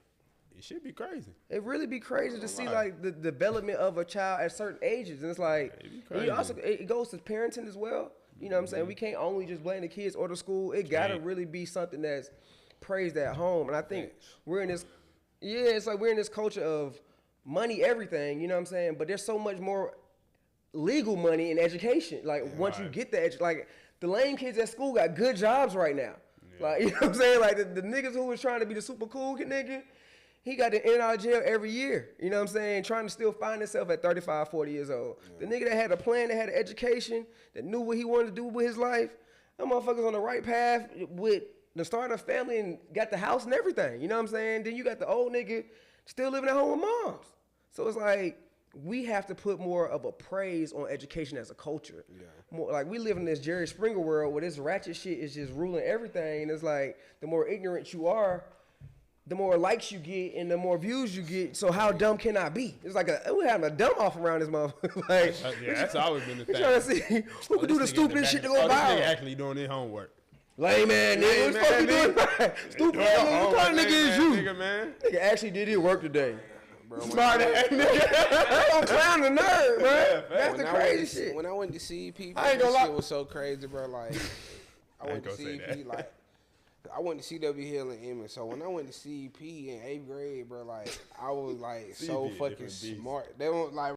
it should be crazy. It really be crazy to see like the development of a child at certain ages, and it's like it goes to parenting as well. You know what I'm saying? We can't only just blame the kids or the school. It gotta really be something that's praised at home. And I think we're in this, it's like we're in this culture of money, everything. You know what I'm saying? But there's so much more legal money in education. Like once you get the like the lame kids at school got good jobs right now. Like, you know what I'm saying? Like the niggas who was trying to be the super cool nigga, he got in and out of jail every year. You know what I'm saying? Trying to still find himself at 35, 40 years old. The nigga that had a plan, that had an education, that knew what he wanted to do with his life, that motherfucker's on the right path with the starting a family and got the house and everything. You know what I'm saying? Then you got the old nigga still living at home with moms. So it's like, we have to put more of a praise on education as a culture. More, like, we live in this Jerry Springer world where this ratchet shit is just ruling everything. And it's like, the more ignorant you are, the more likes you get and the more views you get. So how dumb can I be? It's like we having a dumb off around this motherfucker. Like, that's always been the thing. Trying to see who can do the stupidest shit to go viral. This nigga actually doing his homework. Lame man, nigga. What the fuck you doing? Stupid ass nigga. What kind of nigga is you? Nigga, man. Nigga actually did his work today. Smart ass nigga. I'm clown the nerd, bro. That's the crazy shit. When I went to CEP, I ain't gonna lie. Shit was so crazy, bro. Like, I went to CEP, like, I went to CW Hill and Emmett. So when I went to CEP in 8th grade, bro, like, I was like so fucking smart. They were like,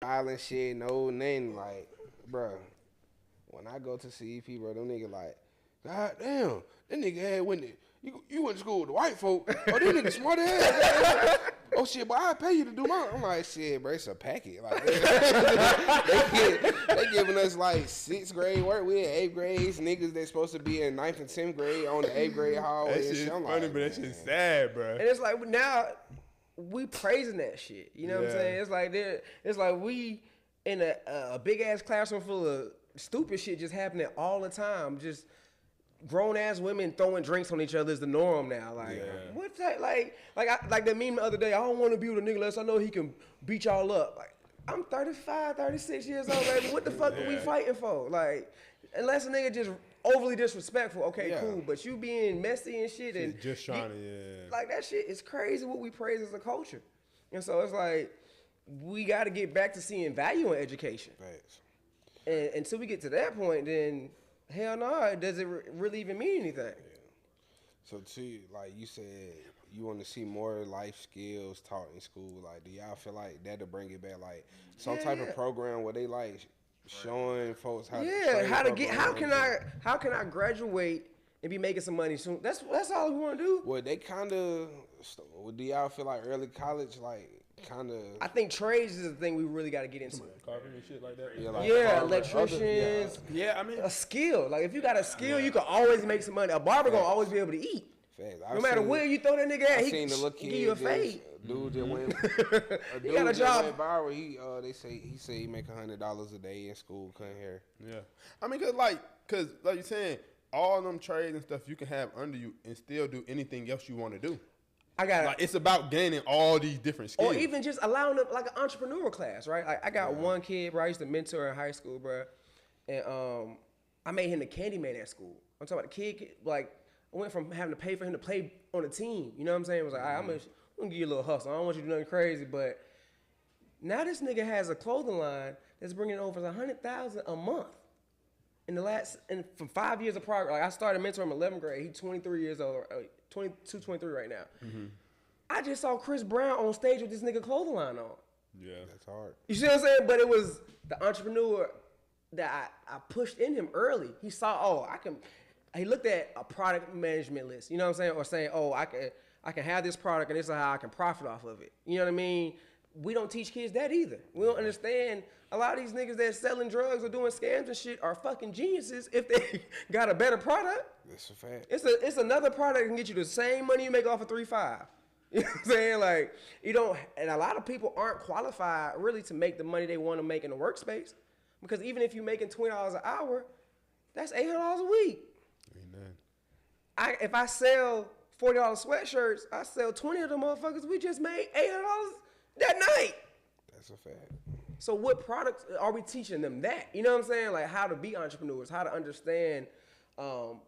island shit, no name, like, bro. When I go to CEP, bro, them niggas like, God damn, that nigga went to, you went to school with the white folk. Oh, this nigga smart ass. Oh shit, but I pay you to do mine. I'm like, shit, bro, it's a packet. Like, they giving us like 6th grade work. We in 8th grades. Niggas that's supposed to be in 9th and 10th grade on the 8th grade hallway. That shit is funny, but that shit's sad, bro. And it's like now, we praising that shit. You know what I'm saying? It's like we in a big ass classroom full of stupid shit just happening all the time. Just grown ass women throwing drinks on each other is the norm now. Like what type? Like that meme the other day. I don't want to be with a nigga unless I know he can beat y'all up. Like I'm 35, 36 years old, baby. What the fuck are we fighting for? Like unless a nigga just overly disrespectful, okay, cool. But you being messy and shit and just trying to like that shit is crazy. What we praise as a culture, and so it's like we got to get back to seeing value in education. Thanks. And until we get to that point, then hell no, does it really even mean anything? Yeah. So like you said, you want to see more life skills taught in school. Like, do y'all feel like that'll bring it back? Like some type of program where they like showing folks how how can I graduate and be making some money soon? That's all we want to do. Well, they kind of. Do y'all feel like early college like? Kind of. I think trades is the thing we really got to get into. Carpentry and shit like that. Electricians. I mean a skill. Like if you got a skill, you can always make some money. A barber gonna always be able to eat. No matter where you throw that nigga at, he can give you a fade. Dude that went. He got a job. Went viral. He said he make $100 a day in school cutting hair. Yeah, I mean, cause like you're saying, all them trades and stuff you can have under you and still do anything else you want to do. It's about gaining all these different skills. Or even just allowing them like an entrepreneurial class, right? Like I got one kid, bro, I used to mentor in high school, bro. And I made him the candy man at school. I'm talking about the kid, like, I went from having to pay for him to play on a team. You know what I'm saying? I was like, I'm gonna give you a little hustle. I don't want you to do nothing crazy, but now this nigga has a clothing line that's bringing over $100,000 a month. From 5 years of progress, like I started mentoring him in 11th grade. He's 23 years old, 22, 23 right now. Mm-hmm. I just saw Chris Brown on stage with this nigga clothing line on. Yeah, that's hard. You see what I'm saying? But it was the entrepreneur that I pushed in him early. He saw, he looked at a product management list, you know what I'm saying? Or saying, I can have this product and this is how I can profit off of it. You know what I mean? We don't teach kids that either. We don't understand a lot of these niggas that selling drugs or doing scams and shit are fucking geniuses if they got a better product. That's a fact. It's another product that can get you the same money you make off of 3-5. You know what I'm saying? Like, you don't, and a lot of people aren't qualified really to make the money they want to make in the workspace. Because even if you're making $20 an hour, that's $800 a week. Amen. If I sell $40 sweatshirts, I sell 20 of them motherfuckers. We just made $800 that night. That's a fact. So what products are we teaching them that? You know what I'm saying? Like how to be entrepreneurs, how to understand the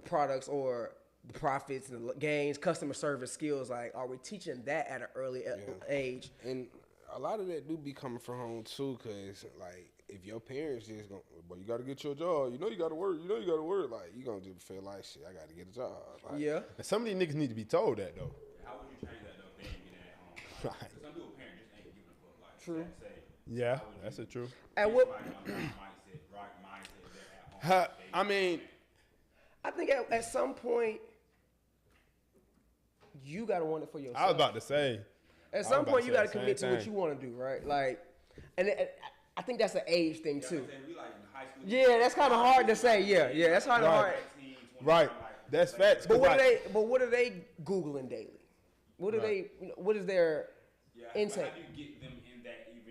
products or the profits and the gains, customer service skills. Like, are we teaching that at an early age? And a lot of that do be coming from home too, cause like if your parents just go, well, you got to get your job. You know you got to work. Like you gonna just feel like shit. I got to get a job. Like, yeah. And some of these niggas need to be told that though. How would you change that though? If they ain't getting it at home. Right. Some people parents just ain't giving a fuck. Like, true. Yeah, that's the truth. At what mindset at home? I mean, I think at some point you gotta want it for yourself. I was about to say. At some point you gotta commit to what you want to do, right? Like, and I think that's an age thing too. Yeah, that's kind of hard to say. Yeah, that's kind of hard. Right, that's facts. But what are they Googling daily? What are they? What is their intake? How do you get them in that even?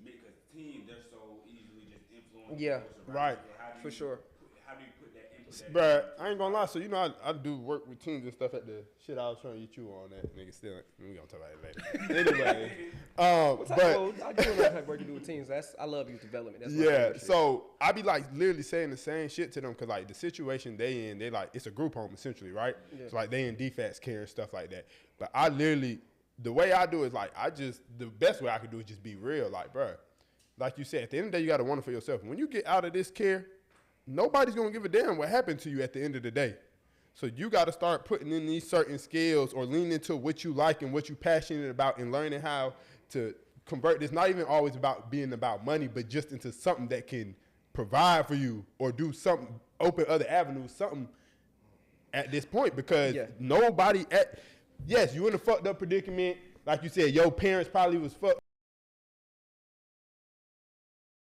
Because teams, they're so easily just influenced. Yeah, right. For sure. How do you put that input? Bruh, I ain't gonna lie. So, you know, I do work with teams and stuff at the shit I was trying to get you on that. Nigga still, we gonna talk about it later. Anyway. I do know type work you do with teams. I love youth development. That's yeah, so I be like literally saying the same shit to them because like the situation they in, they like, it's a group home essentially, right? Yeah. So like they in defense care and stuff like that. But I literally, the way I do is like, the best way I could do is just be real. Like, bruh, like you said, at the end of the day, you gotta want it for yourself. When you get out of this care, nobody's gonna give a damn what happened to you at the end of the day. So you gotta start putting in these certain skills or lean into what you like and what you're passionate about and learning how to convert this. Not even always about being about money, but just into something that can provide for you or do something, open other avenues, something at this point. Because nobody yes, you in a fucked up predicament. Like you said, your parents probably was fucked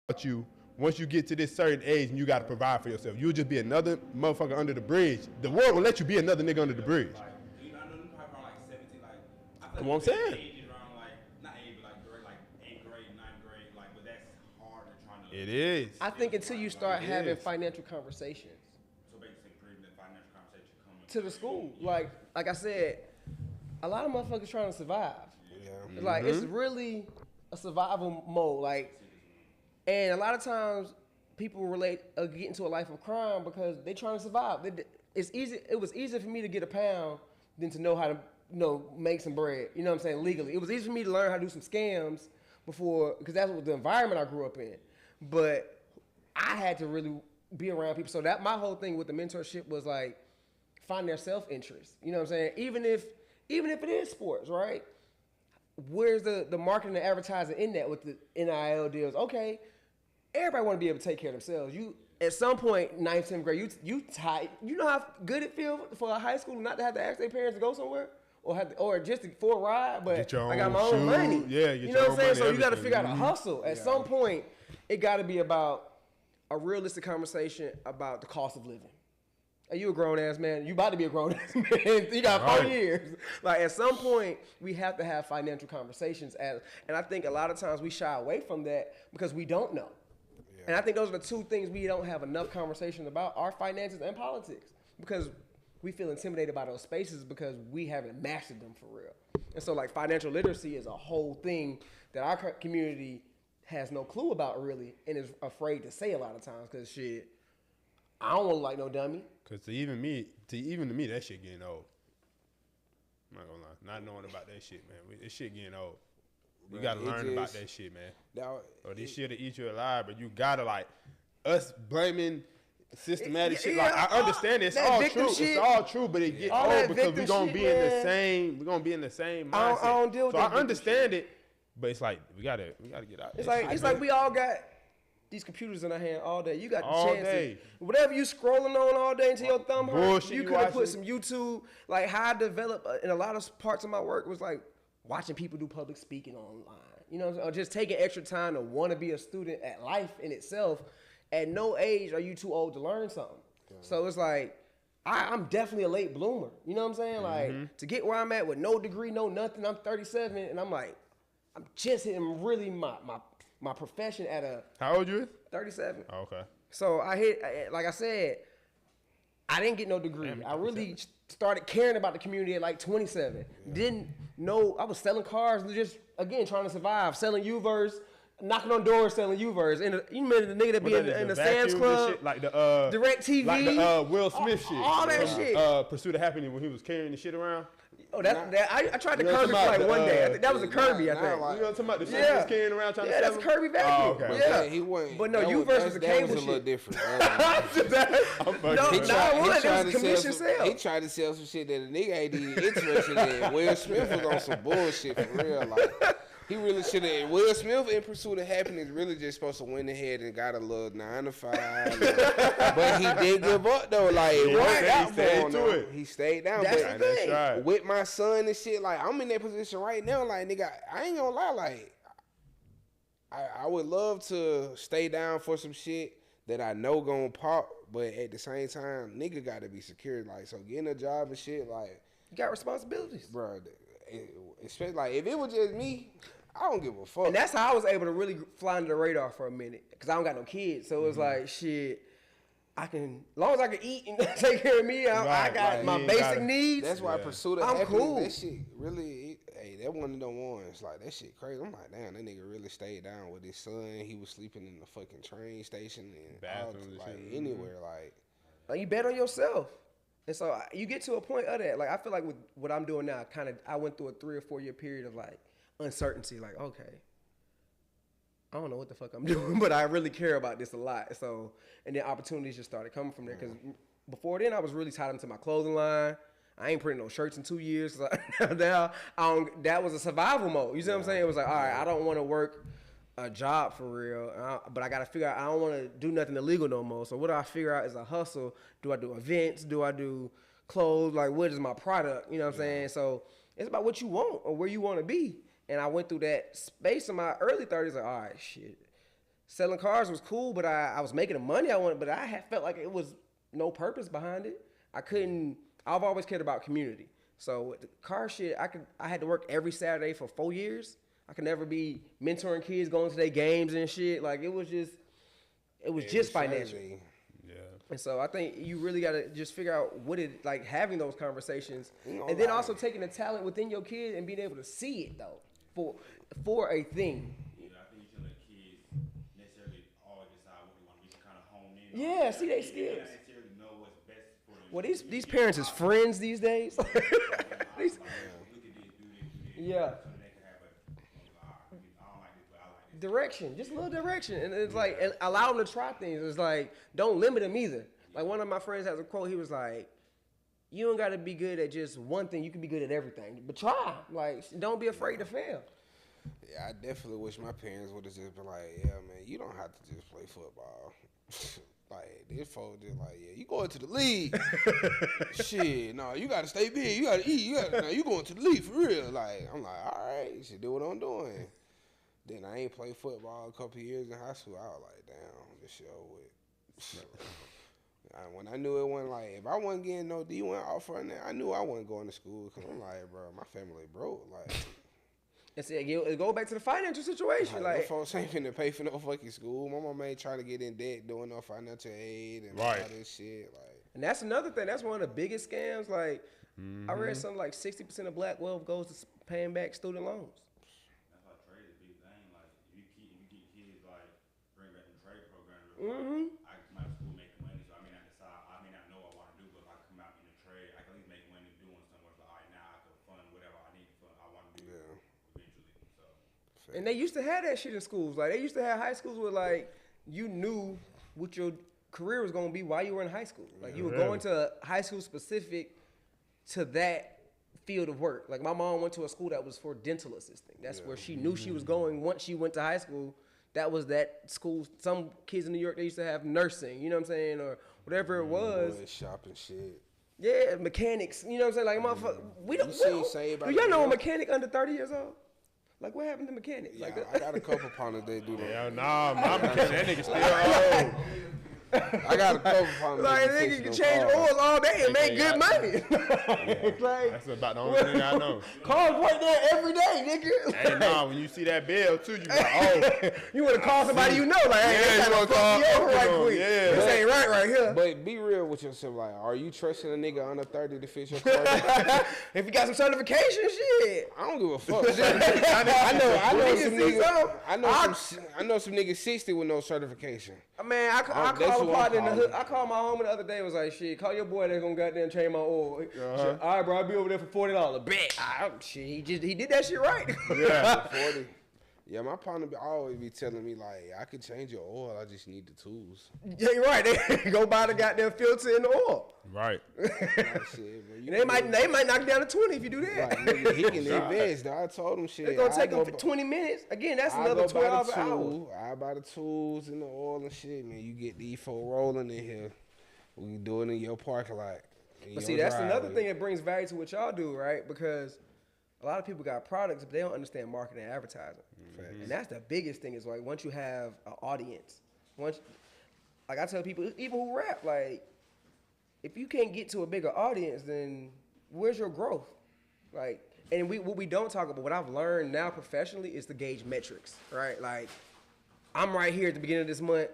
about you. Once you get to this certain age and you got to provide for yourself, you'll just be another motherfucker under the bridge. The world will let you be another nigga under the bridge. I know them probably around like 17. Like, I Come on, saying. Age is around like not age, but like grade, like 8th grade, 9th grade, like, but that's hard to trying to. It is. I think until you start It having is. financial conversations So basically, bring the financial conversation coming to the school, like I said, a lot of motherfuckers trying to survive. Yeah. Like it's really a survival mode. Like, and a lot of times people get into a life of crime because they trying to survive. It's easy. It was easier for me to get a pound than to know how to make some bread. You know what I'm saying? Legally, it was easy for me to learn how to do some scams before because that's what the environment I grew up in. But I had to really be around people. So that my whole thing with the mentorship was like find their self-interest. You know what I'm saying? Even if it is sports, right? Where's the marketing and advertising in that with the NIL deals? Okay, everybody want to be able to take care of themselves. You at some point, 9th, 10th grade, you tight. You know how good it feels for a high school not to have to ask their parents to go somewhere or just for a ride, but I got my own money. Yeah, you know what I'm saying? So you got to everything. figure out a hustle. At some point, it got to be about a realistic conversation about the cost of living. Are you a grown ass man? You about to be a grown ass man. You got 4 years. Like at some point, we have to have financial conversations. And I think a lot of times we shy away from that because we don't know. Yeah. And I think those are the two things we don't have enough conversation about: our finances and politics, because we feel intimidated by those spaces because we haven't mastered them for real. And so, like financial literacy is a whole thing that our community has no clue about really, and is afraid to say a lot of times because shit, I don't want to like no dummy. Cause to even to me, that shit getting old. I'm not gonna lie, not knowing about that shit, man. This shit getting old. You gotta learn about that shit, man. Or this shit'll eat you alive, but you gotta like us blaming systematic shit. Like I understand it's all true. It's all true, but it get old because we're gonna be in the same. We're gonna be in the same mindset. I don't deal with that. So I understand it, but it's like we gotta get out. It's like we all got these computers in our hand all day. You got the all chance. Day. Whatever you scrolling on all day until your thumb hurts. You could have put some watching. YouTube. Like how I developed in a lot of parts of my work was like watching people do public speaking online. You know, or just taking extra time to want to be a student at life in itself. At no age are you too old to learn something. Yeah. So it's like I'm definitely a late bloomer. You know what I'm saying? Like to get where I'm at with no degree, no nothing. I'm 37, and I'm like I'm just hitting really my profession at a... How old you? 37. Oh, okay. So I hit, like I said, I didn't get no degree. I really started caring about the community at like 27. Yeah. Didn't know, I was selling cars, just, again, trying to survive, selling U-verse, knocking on doors selling U-verse. You remember the nigga that be in the Sam's Club? Shit, like the Direct TV. Like the Will Smith shit. All that shit. Pursuit of Happiness when he was carrying the shit around. Oh, I tried to Kirby for like one day. I think that was a Kirby, I think. You know what I'm talking about? The shit he was carrying around trying to sell that's him? Kirby vacuum. Oh, okay. Yeah. He wasn't. But no, U-verse was a cable shit. That was a little different. He tried to sell some shit that a nigga ain't even interested in. Will Smith was on some bullshit for real. Like, he really should have. Will Smith in Pursuit of Happiness really just supposed to went ahead and got a little 9 to 5. But he did give up though. Like it worked out for him. He stayed down. That's the thing. Right. With my son and shit, like I'm in that position right now. Like nigga, I ain't gonna lie. Like I would love to stay down for some shit that I know gonna pop. But at the same time, nigga got to be secure. Like so, getting a job and shit. Like you got responsibilities, bro. Especially like if it was just me. I don't give a fuck. And that's how I was able to really fly under the radar for a minute. Because I don't got no kids. So it was like, shit, as long as I can eat and take care of me, I got my basic needs. That's why Pursuit of Happiness, cool. that shit really, that one of them ones. Like, that shit crazy. I'm like, damn, that nigga really stayed down with his son. He was sleeping in the fucking train station and like anywhere. Like, you bet on yourself. And so you get to a point of that. Like, I feel like with what I'm doing now, I went through a 3 or 4 year period of like, uncertainty, like, okay, I don't know what the fuck I'm doing, but I really care about this a lot. So, and then opportunities just started coming from there. Because before then, I was really tied into my clothing line. I ain't printing no shirts in 2 years. So now, that was a survival mode. You see what I'm saying? It was like, all right, I don't want to work a job for real, but I got to figure out, I don't want to do nothing illegal no more. So what do I figure out is a hustle? Do I do events? Do I do clothes? Like, what is my product? You know what I'm saying? So it's about what you want or where you want to be. And I went through that space in my early 30s, like, all right, shit. Selling cars was cool, but I was making the money I wanted, but I felt like it was no purpose behind it. I've always cared about community. So with the car shit, I had to work every Saturday for 4 years. I could never be mentoring kids, going to their games and shit. Like it was just financial. Yeah. And so I think you really got to just figure out what it like having those conversations, and then also taking the talent within your kid and being able to see it though for a thing. Yeah, I think you should let kids necessarily all decide what they want. You can kind of hone in. Yeah, see their skills. They don't necessarily know what's best for them. Well, these parents is friends these days. Look at this, do this. Yeah. So they can have I don't like this, but I like this. Direction, just a little direction, and it's like and allow them to try things. It's like don't limit them either. Like one of my friends has a quote. He was like, "You don't got to be good at just one thing. You can be good at everything, but try. Like don't be afraid to fail." Yeah, I definitely wish my parents would have just been like, yeah, man, you don't have to just play football. Like, this folks just like, yeah, you going to the league. Shit, no, you got to stay big. You got to eat. You going to the league for real. Like, I'm like, all right, you should do what I'm doing. Then I ain't played football a couple of years in high school. I was like, damn, this shit over with. When I knew it wasn't like, if I wasn't getting no D1 offer in there, I knew I wasn't going to school because I'm like, bro, my family broke. Like, And see, go back to the financial situation. Like, Like, folks ain't finna pay for no fucking school. My mama ain't trying to get in debt doing no financial aid and all this shit. Like, and that's another thing. That's one of the biggest scams. Like, I read something like 60% of black wealth goes to paying back student loans. That's why trade is a big thing. Like, if you get kids, like, bring back the trade program. My school making money, so I may not decide, I may not know what I want to do, but if I come out in the trade, I can at least make money doing somewhere. So, all right, now I can fund whatever I need to fund, I want to do eventually. So. And they used to have that shit in schools. Like, they used to have high schools where, like, you knew what your career was going to be while you were in high school. Like, you were going to high school specific to that field of work. Like, my mom went to a school that was for dental assisting. That's where she knew she was going once she went to high school. That was that school. Some kids in New York, they used to have nursing, you know what I'm saying, or whatever it was. shopping shit. Yeah, mechanics, you know what I'm saying? Like, motherfucker, we don't. Do y'all know a mechanic under 30 years old? Like, what happened to mechanics? Yeah, like, I got a couple partners that do that. Yeah, nah, my mechanic, that nigga still old. I got a couple partners like, that nigga can change oils all day and make good money. Like, That's about the only thing I know. cars right there every day, nigga. Hey, nah, when you see that bill too, you like, oh. You want to call somebody you know, like, hey, Yeah, you want to call me over right quick. Yeah. This ain't right here. But be real with yourself. Like, are you trusting a nigga under 30 to fix your car? If you got some certification, shit. I don't give a fuck. I know some niggas 60 with no certification. Man, I called a partner in the hood. I called my homie the other day. Was like, shit, call your boy that's gonna goddamn change my oil. Shit, all right, bro, I'll be over there for $40. Bet. Shit, he did that shit right. Yeah. 40. Yeah, my partner always be telling me, like, I can change your oil. I just need the tools. Yeah, you're right. They go buy the goddamn filter and the oil. Right. Like, shit, bro, And they might knock down to 20 if you do that. Like, nigga, he can invest. Dog. I told him shit. It's gonna take them for 20 minutes. Again, that's another 12 hours. I buy the tools and the oil and shit, man. You get these folk rolling in here. We do it in your parking lot. But see, that's another thing that brings value to what y'all do, right? Because a lot of people got products, but they don't understand marketing and advertising. And that's the biggest thing is like once you have an audience, like I tell people, even who rap, like if you can't get to a bigger audience, then where's your growth? Like, and what we don't talk about, what I've learned now professionally is to gauge metrics, right? Like I'm right here at the beginning of this month.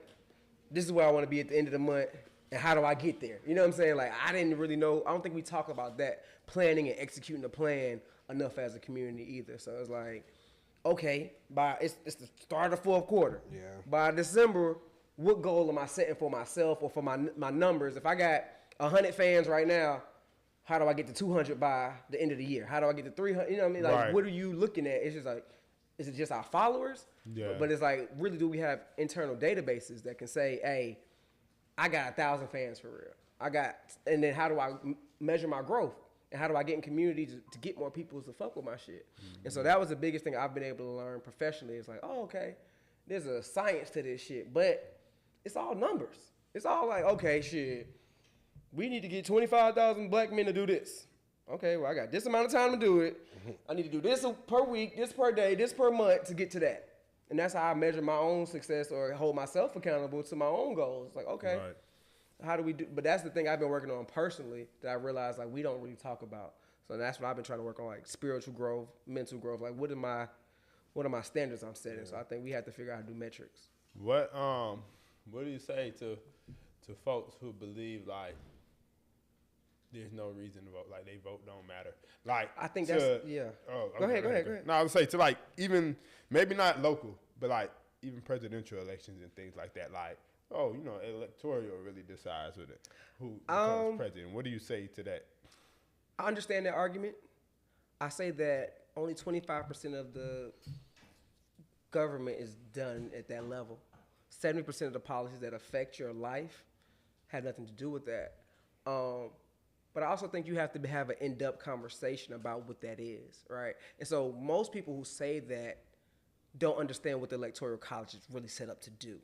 This is where I want to be at the end of the month. And how do I get there? You know what I'm saying? Like I didn't really know. I don't think we talk about that planning and executing the plan enough as a community either. So it's like, okay, it's the start of the fourth quarter. Yeah. By December, what goal am I setting for myself or for my numbers? If I got 100 fans right now, how do I get to 200 by the end of the year? How do I get to 300? You know what I mean? Like, what are you looking at? It's just like, is it just our followers? Yeah. But it's like, really, do we have internal databases that can say, hey, I got 1,000 fans for real. And then how do I measure my growth? And how do I get in community to get more people to fuck with my shit? And so that was the biggest thing I've been able to learn professionally. It's like, oh, okay, there's a science to this shit, but it's all numbers. It's all like, okay, shit, we need to get 25,000 black men to do this. Okay, well, I got this amount of time to do it. I need to do this per week, this per day, this per month to get to that. And that's how I measure my own success or hold myself accountable to my own goals. Like, okay. Right. How do we do? But that's the thing I've been working on personally that I realized like we don't really talk about. So that's what I've been trying to work on, like spiritual growth, mental growth. Like what are my standards I'm setting? Yeah. So I think we have to figure out how to do metrics. What do you say to folks who believe like there's no reason to vote, like they vote don't matter? Like I think that's yeah. Oh, go ahead. No, I would say to like even maybe not local, but like even presidential elections and things like that. Like electoral really decides who becomes president. What do you say to that? I understand that argument. I say that only 25% of the government is done at that level. 70% of the policies that affect your life have nothing to do with that. But I also think you have to have an in-depth conversation about what that is, right? And so most people who say that don't understand what the Electoral College is really set up to do.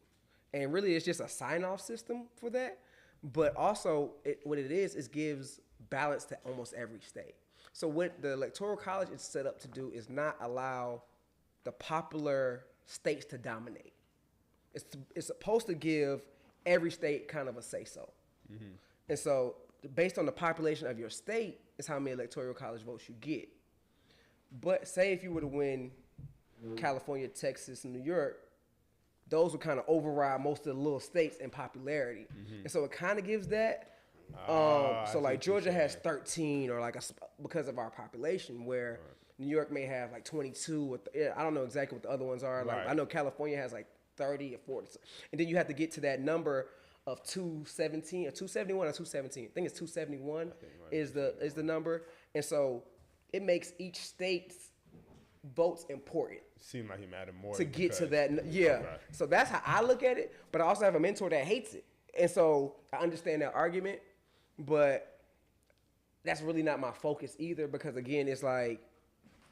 And really it's just a sign-off system for that. But also what it is gives balance to almost every state. So what the Electoral College is set up to do is not allow the popular states to dominate. It's supposed to give every state kind of a say-so. Mm-hmm. And so based on the population of your state is how many Electoral College votes you get. But say if you were to win California, Texas, and New York, those would kind of override most of the little states in popularity. Mm-hmm. And so it kind of gives that. So like Georgia has 13 or because of our population, where New York may have like 22. I don't know exactly what the other ones are. Like I know California has like 30 or 40. And then you have to get to that number of 217 or 271 or 217. I think it's 271 is the number. And so it makes each state's votes important. Seem like he mattered more to get to that. Yeah. Right. So that's how I look at it. But I also have a mentor that hates it. And so I understand that argument, but that's really not my focus either, because again, it's like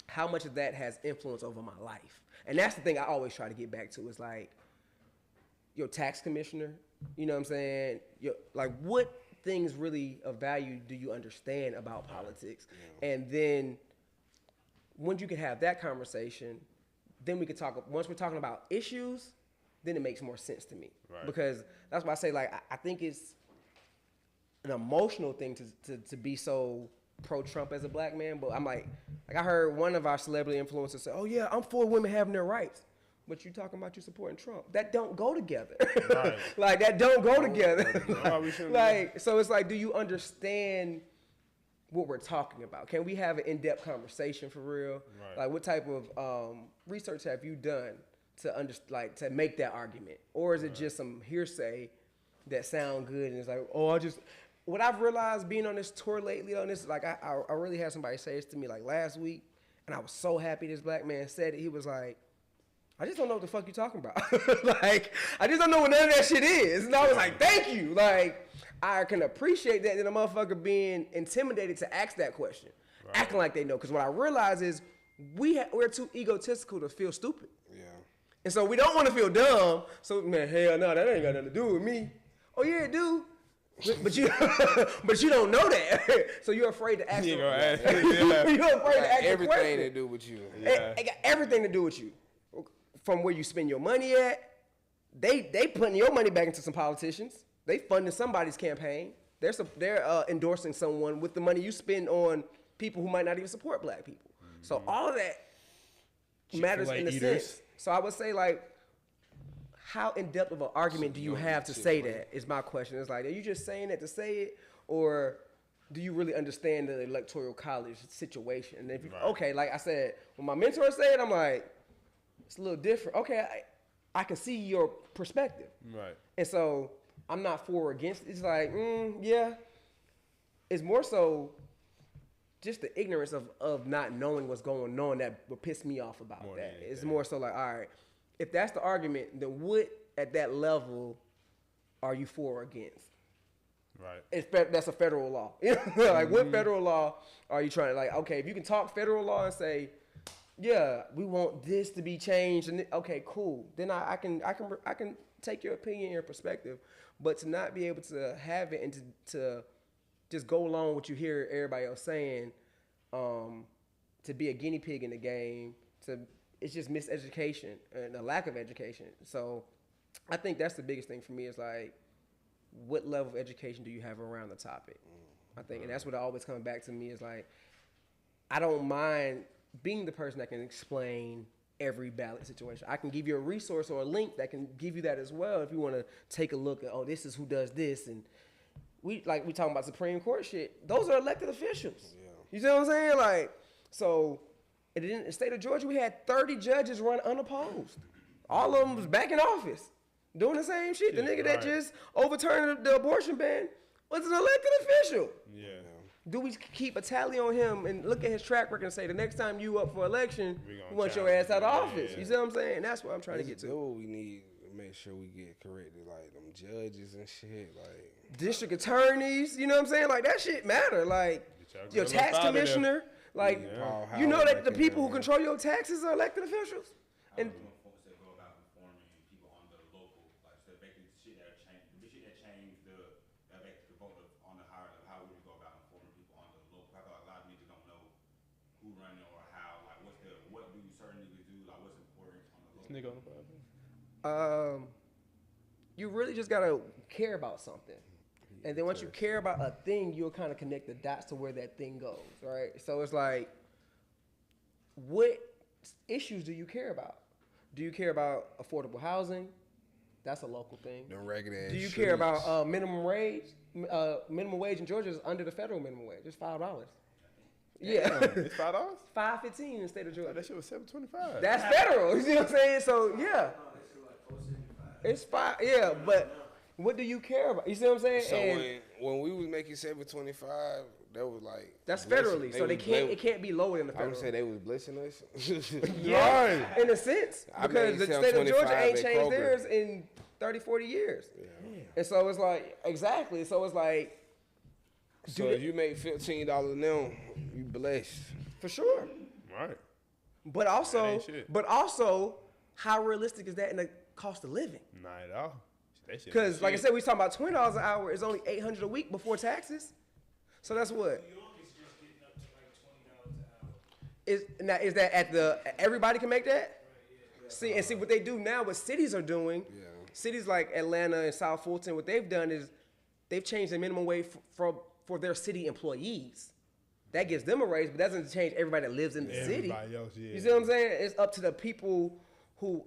how much of that has influence over my life. And that's the thing I always try to get back to is like your tax commissioner, you know what I'm saying? Like what things really of value do you understand about politics? Yeah. And then once you can have that conversation, then we could talk, once we're talking about issues, then it makes more sense to me. Right. Because that's why I say like I think it's an emotional thing to be so pro-Trump as a black man, but I'm like I heard one of our celebrity influencers say, "Oh yeah, I'm for women having their rights," but you talking about you supporting Trump. That don't go together. Right. Like that don't go together. Like so, it's like, do you understand what we're talking about? Can we have an in-depth conversation for real? Right. Like, what type of research have you done to make that argument, or is it just some hearsay that sound good and it's like, what I've realized being on this tour lately on this, like I really had somebody say this to me like last week, and I was so happy this black man said it. He was like, I just don't know what the fuck you talking about. Like, I just don't know what none of that shit is. And I was like, thank you. Like, I can appreciate that a motherfucker being intimidated to ask that question, acting like they know. Because what I realize is we're too egotistical to feel stupid. Yeah. And so we don't want to feel dumb. So, man, hell no, that ain't got nothing to do with me. Oh, yeah, it do. But you don't know that, so you're afraid to ask. You're afraid to ask everything to do with you. Yeah. It got everything to do with you. From where you spend your money at, they putting your money back into some politicians. They funding somebody's campaign. They're endorsing someone with the money you spend on people who might not even support black people. Mm-hmm. So all of that matters in a sense. So I would say like, how in-depth of an argument do you have to say that is my question. It's like, are you just saying that to say it, or do you really understand the Electoral College situation? And if okay, like I said, when my mentor said it, I'm like, it's a little different. Okay, I can see your perspective. Right. And so I'm not for or against it. It's like, yeah. It's more so just the ignorance of not knowing what's going on that would piss me off about more that. It's more so like, all right, if that's the argument, then what at that level are you for or against? Right. That's a federal law. Like, what federal law are you trying to, like, okay, if you can talk federal law and say, yeah, we want this to be changed, and okay, cool. Then I can take your opinion, your perspective, but to not be able to have it and to just go along with what you hear everybody else saying, to be a guinea pig in the game, it's just miseducation and a lack of education. So I think that's the biggest thing for me is like, what level of education do you have around the topic? I think, and that's what always comes back to me is like, I don't mind being the person that can explain every ballot situation. I can give you a resource or a link that can give you that as well if you want to take a look at, oh, this is who does this. And we talking about Supreme Court shit. Those are elected officials. Yeah. You see what I'm saying? Like, so in the state of Georgia, we had 30 judges run unopposed. All of them was back in office doing the same shit. The nigga that just overturned the abortion ban was an elected official. Yeah. Do we keep a tally on him and look at his track record and say the next time you up for election, we want your ass out of office? You see what I'm saying? That's what I'm trying to get to. We need to make sure we get corrected, like them judges and shit, like district attorneys. You know what I'm saying? Like that shit matter. Like your tax commissioner. Like you know that the people who control your taxes are elected officials. And nigga on the podcast. You really just gotta care about something, and then once you care about a thing, you'll kind of connect the dots to where that thing goes, right? So it's like, what issues do you care about? Do you care about affordable housing? That's a local thing. Them ragged ass. Do you care about minimum wage? Minimum wage in Georgia is under the federal minimum wage. It's $5. Yeah, it's $5. $5.15 in the state of Georgia. That shit was $7.25. That's federal. You see what I'm saying? So yeah, it's $5. Yeah, but what do you care about? You see what I'm saying? So when we was making $7.25, that was like that's federally. So it can't be lower than the federal. I would say they was blessing us. Yeah, right. In a sense, because the state of Georgia ain't changed theirs in 30, 40 years. Yeah. And so it's like exactly. So it's like. So if you make $15 now, you blessed. For sure. Right. But also, how realistic is that in the cost of living? Not at all. Because, like I said, we talking about $20 an hour. It's only $800 a week before taxes. So that's what. New York is just getting up to like $20 an hour. Is that at the everybody can make that? Right, yeah. See what they do now. What cities are doing. Yeah. Cities like Atlanta and South Fulton, what they've done is they've changed the minimum wage for their city employees. That gives them a raise, but that doesn't change everybody that lives in the city. Else, yeah. You see what I'm saying? It's up to the people who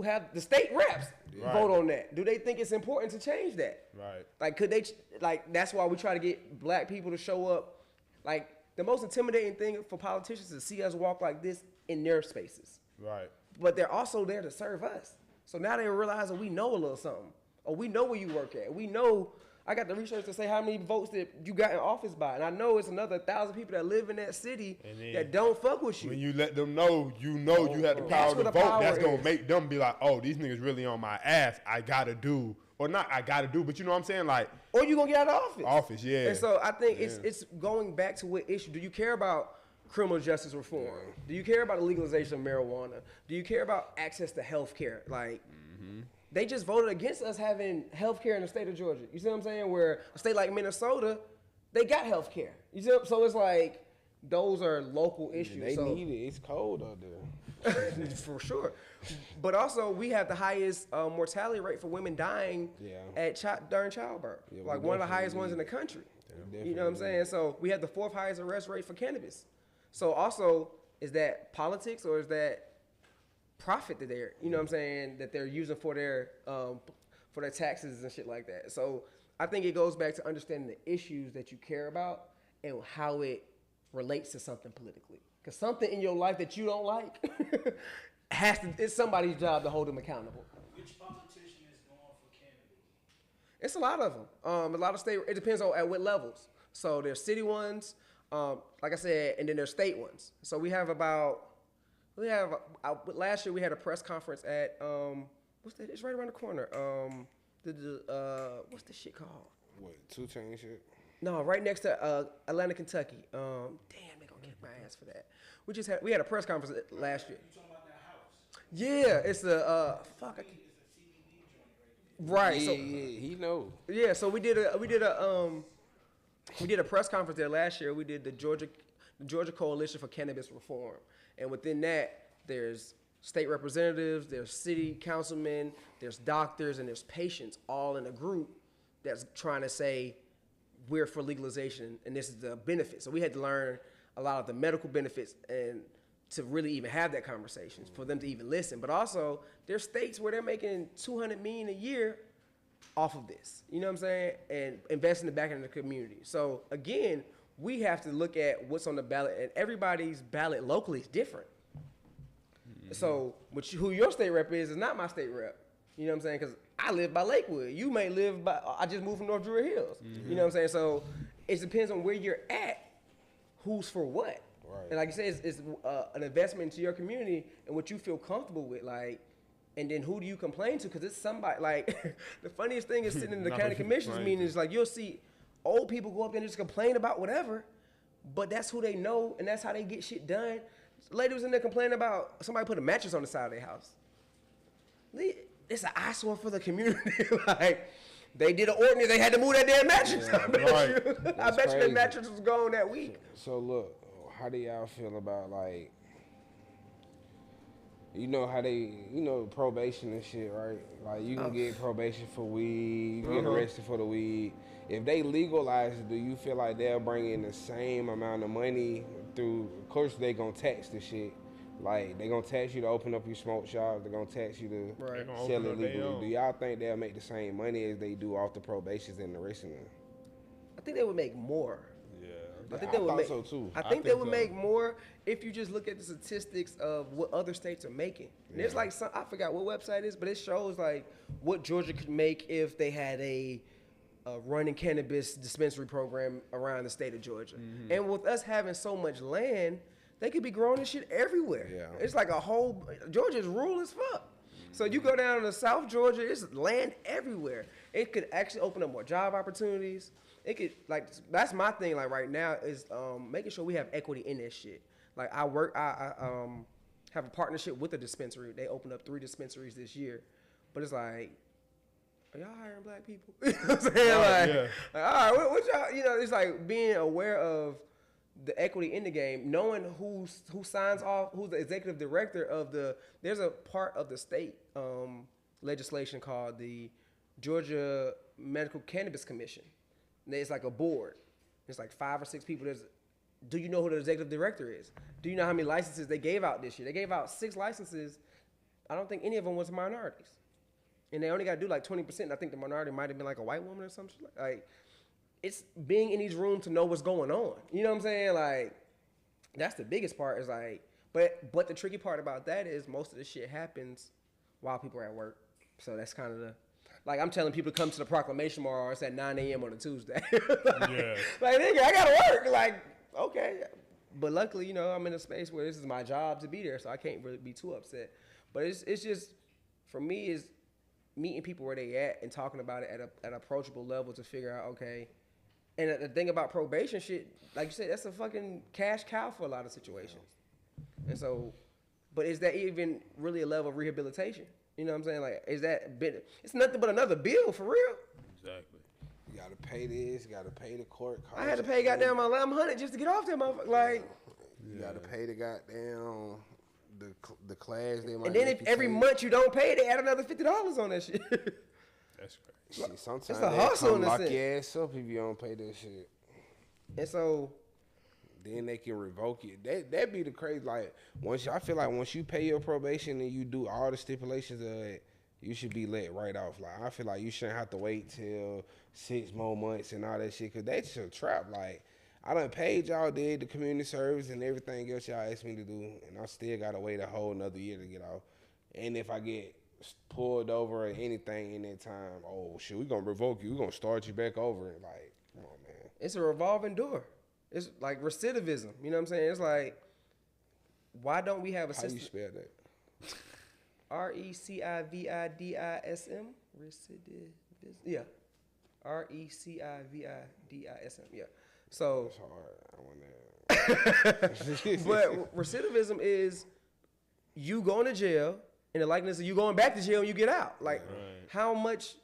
have the state reps vote on that. Do they think it's important to change that? Right. Like, could they? Like, that's why we try to get black people to show up. Like, the most intimidating thing for politicians is to see us walk like this in their spaces. Right. But they're also there to serve us. So now they realize that we know a little something, or we know where you work at. We know. I got the research to say how many votes that you got in office by. And I know it's another 1,000 people that live in that city that don't fuck with you. When you let them know, you have the power to vote, that's going to make them be like, oh, these niggas really on my ass. I got to do, or not I got to do, but you know what I'm saying? Like, or you going to get out of office. Office, yeah. And so I think it's going back to what issue. Do you care about criminal justice reform? Do you care about the legalization of marijuana? Do you care about access to health care? Like, they just voted against us having health care in the state of Georgia. You see what I'm saying? Where a state like Minnesota, they got health care. You see so it's like, those are local issues. They need it. It's cold out there. For sure. But also, we have the highest mortality rate for women dying during childbirth. Yeah, like one of the highest ones in the country. You know what I'm saying? So we have the 4th highest arrest rate for cannabis. So also, is that politics or is that profit that they're, you know what I'm saying, that they're using for their taxes and shit like that? So I think it goes back to understanding the issues that you care about and how it relates to something politically. Because something in your life that you don't like it's somebody's job to hold them accountable. Which politician is going for cannabis? It's a lot of them. A lot of state. It depends on at what levels. So there's city ones, like I said, and then there's state ones. So last year we had a press conference at what's that? It's right around the corner. What's the shit called? What, 2 Chainz shit? No, right next to Atlanta, Kentucky. Damn, they gonna kick my ass for that. We had a press conference last year. You talking about that house? Yeah, it's a fuck. It's a CBD joint right there. Right. So he know. Yeah, so we did a press conference there last year. We did the Georgia Coalition for Cannabis Reform. And within that, there's state representatives, there's city councilmen, there's doctors, and there's patients all in a group that's trying to say we're for legalization and this is the benefit. So we had to learn a lot of the medical benefits and to really even have that conversation, for them to even listen. But also, there's states where they're making $200 million a year off of this. You know what I'm saying? And investing it back in the community. So again, we have to look at what's on the ballot, and everybody's ballot locally is different. So who your state rep is not my state rep. You know what I'm saying? Because I live by Lakewood. You may live by, I just moved from North Druid Hills. You know what I'm saying? So it depends on where you're at, who's for what. Right. And like you said, it's an investment into your community and what you feel comfortable with. Like, and then who do you complain to? Because it's somebody, like, the funniest thing is sitting in the county commissioners meeting is like, you'll see old people go up there and just complain about whatever, but that's who they know and that's how they get shit done. The lady was in there complaining about somebody put a mattress on the side of their house. It's an eyesore for the community. Like, they did an ordinance, they had to move that damn mattress. Yeah, I bet you that mattress was gone that week. So look, how do y'all feel about, like, you know how they, probation and shit, right? Like, you can get probation for weed, you can get arrested for the weed. If they legalize it, do you feel like they'll bring in the same amount of money through, of course they gonna tax the shit. Like, they gonna tax you to open up your smoke shop, they gonna tax you to sell it legally. Do y'all think they'll make the same money as they do off the probations and the rest of them? I think they would make more. I think they would make so too. I think they would make more if you just look at the statistics of what other states are making. And there's like I forgot what website it is, but it shows like what Georgia could make if they had a running cannabis dispensary program around the state of Georgia. And with us having so much land, they could be growing this shit everywhere. Yeah. It's like Georgia's rural as fuck. So you go down to South Georgia, there's land everywhere. It could actually open up more job opportunities. It could, like, that's my thing, like, right now is making sure we have equity in this shit. Like, I have a partnership with a dispensary. They opened up 3 dispensaries this year. But it's like, are y'all hiring black people? You know what I'm saying? Like, all right, what y'all, it's like being aware of the equity in the game, knowing who signs off, who's the executive director of there's a part of the state legislation called the Georgia Medical Cannabis Commission. It's like a board. It's like 5 or 6 people. Do you know who the executive director is? Do you know how many licenses they gave out this year? They gave out 6 licenses. I don't think any of them was minorities. And they only got to do like 20%. I think the minority might have been like a white woman or something. Like, it's being in these rooms to know what's going on. You know what I'm saying? Like, that's the biggest part is like, but the tricky part about that is most of the shit happens while people are at work. So that's kind of like, I'm telling people to come to the proclamation tomorrow. It's at 9 a.m. on a Tuesday. Like, nigga, I gotta work. Like, okay. But luckily, I'm in a space where this is my job to be there, so I can't really be too upset. But it's just, for me, is meeting people where they at and talking about it at an approachable level to figure out, okay. And the thing about probation shit, like you said, that's a fucking cash cow for a lot of situations. And so, but is that even really a level of rehabilitation? You know what I'm saying? Like, it's nothing but another bill, for real. Exactly. You gotta pay this, you gotta pay the court costs. I had to pay goddamn my $1,100 just to get off that motherfucker. Like, you gotta pay the goddamn the class they might. And then if every month you don't pay, they add another $50 on that shit. That's crazy. Shit, sometimes it's a hustle in they a lock sense. your ass up if you don't pay that shit. And so, then they can revoke it. That be the crazy. Like, I feel like once you pay your probation and you do all the stipulations of it, you should be let right off. Like, I feel like you shouldn't have to wait till 6 more months and all that shit, because that's a trap. Like, I done paid y'all, did the community service and everything else y'all asked me to do, and I still gotta wait a whole another year to get off. And if I get pulled over or anything in that time, oh shit, we gonna revoke you. We gonna start you back over. And like, come on, man. It's a revolving door. It's like recidivism. You know what I'm saying? It's like, why don't we have a system? How you spell that? RECIVIDISM. Recidivism. Yeah. RECIVIDISM. Yeah. So. It's hard. But recidivism is you going to jail and the likeness of you going back to jail when you get out. Like, how much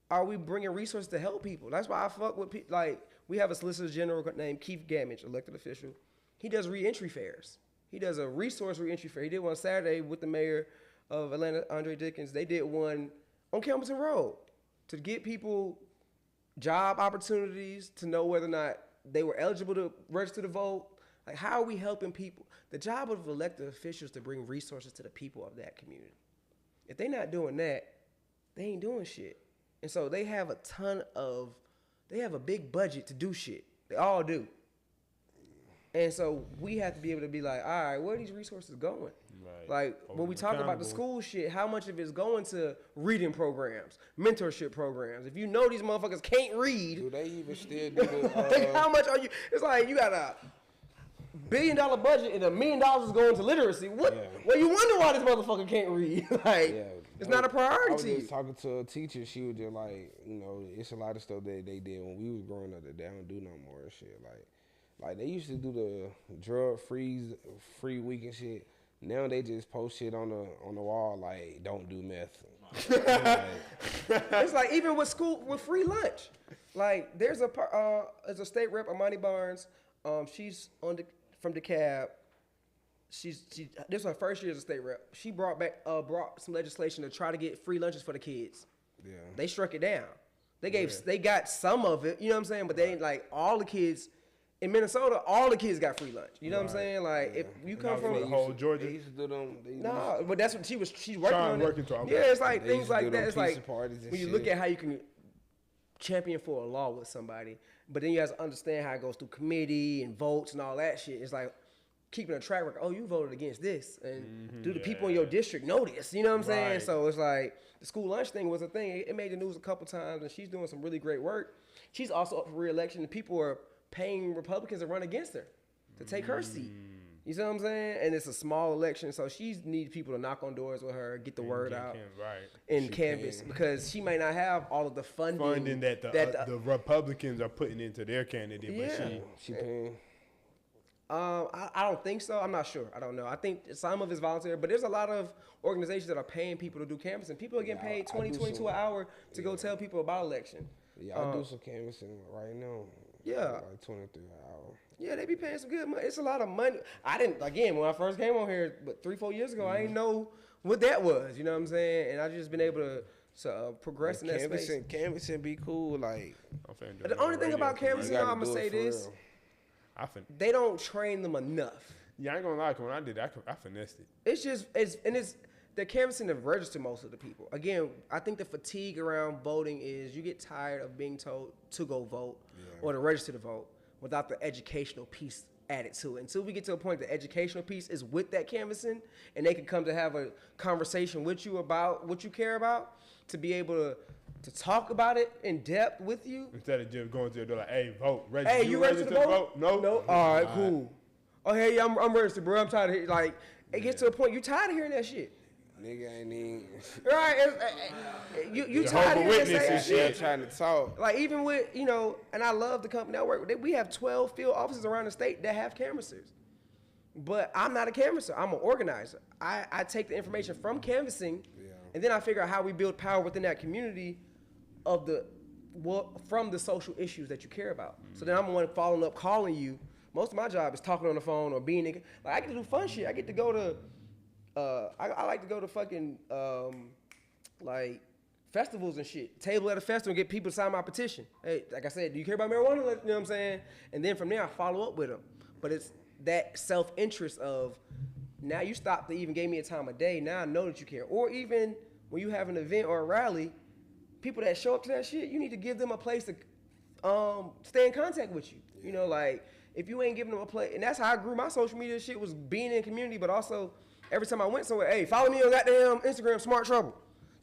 are we bringing resources to help people? That's why I fuck with people. Like, we have a Solicitor General named Keith Gamage, elected official. He does reentry fairs. He does a resource reentry fair. He did one Saturday with the mayor of Atlanta, Andre Dickens. They did one on Campbellton Road to get people job opportunities, to know whether or not they were eligible to register to vote, Like, how are we helping people? The job of elected officials to bring resources to the people of that community. If they're not doing that, they ain't doing shit. And so they have a big budget to do shit. They all do. And so we have to be able to be like, all right, where are these resources going? Right. Like, when we talk about the school shit, how much of it's going to reading programs, mentorship programs? If you know these motherfuckers can't read. Do they even still do the... how much are you? It's like you got a $1 billion budget and $1 million is going to literacy. What? Yeah. Well, you wonder why this motherfucker can't read. It's not a priority. I was just talking to a teacher. She was just like, it's a lot of stuff that they did when we was growing up that they don't do no more and shit. Like they used to do the drug free week and shit. Now they just post shit on the wall like don't do meth. It's like even with school with free lunch. Like there's a state rep, Amani Barnes. She's from DeKalb. This is her first year as a state rep. She brought some legislation to try to get free lunches for the kids. Yeah. They struck it down. They got some of it, you know what I'm saying? But they ain't like all the kids. In Minnesota, all the kids got free lunch. You know what I'm saying? Like, if you come from the whole Georgia, they used to do them. No, but that's what she's working on. Yeah, it's like things like that. It's like when you look at how you can champion for a law with somebody, but then you have to understand how it goes through committee and votes and all that shit. It's like keeping a track record. Oh, you voted against this, and do the people in your district know this? You know what I'm saying? So it's like the school lunch thing was a thing. It made the news a couple times, and she's doing some really great work. She's also up for re-election, and people are paying Republicans to run against her to take her seat. You see what I'm saying? And it's a small election, so she needs people to knock on doors with her, get the word out, and canvass, because she may not have all of the funding that the Republicans are putting into their candidate. Yeah. But she paying. I don't think so. I'm not sure. I don't know. I think some of it's voluntary, but there's a lot of organizations that are paying people to do canvassing. People are getting paid $22 an hour to go tell people about election. Yeah, I do some canvassing right now. Yeah. Like $23 an hour. Yeah, they be paying some good money. It's a lot of money. When I first came on here, 3-4 years ago, I didn't know what that was. You know what I'm saying? And I've just been able to progress in that space. Canvassing be cool. Like, the only thing about canvassing, I'm going to say this. They don't train them enough. Yeah, I ain't going to lie. When I did that, I finessed it. It's they're canvassing to register most of the people. Again, I think the fatigue around voting is you get tired of being told to go vote or to register to vote without the educational piece added to it. Until we get to a point the educational piece is with that canvassing and they can come to have a conversation with you about what you care about, to be able to talk about it in depth with you. Instead of just going to the door like, hey, vote, register. Hey, you registered to vote? No. All right, cool. Oh, hey, I'm registered, bro. I'm tired of hearing, like, it gets to a point, you tired of hearing that shit. Nigga ain't even. Right. You tired of hearing that shit. Trying to talk. Like, even with, and I love the company I work with. We have 12 field offices around the state that have canvassers. But I'm not a canvasser. I'm an organizer. I take the information from canvassing, and then I figure out how we build power within that community from the social issues that you care about. So then I'm the one following up, calling you. Most of my job is talking on the phone or being like, I get to do fun shit. I get to go to I like to go to fucking like festivals and shit. Table at a festival and get people to sign my petition. Hey, like I said, do you care about marijuana? You know what I'm saying? And then from there I follow up with them. But it's that self-interest of, now you stopped to even gave me a time of day. Now I know that you care. Or even when you have an event or a rally, people that show up to that shit, you need to give them a place to stay in contact with you. You know, like if you ain't giving them a place, and that's how I grew my social media shit, was being in community, but also every time I went somewhere, hey, follow me on goddamn Instagram, Smart Trouble.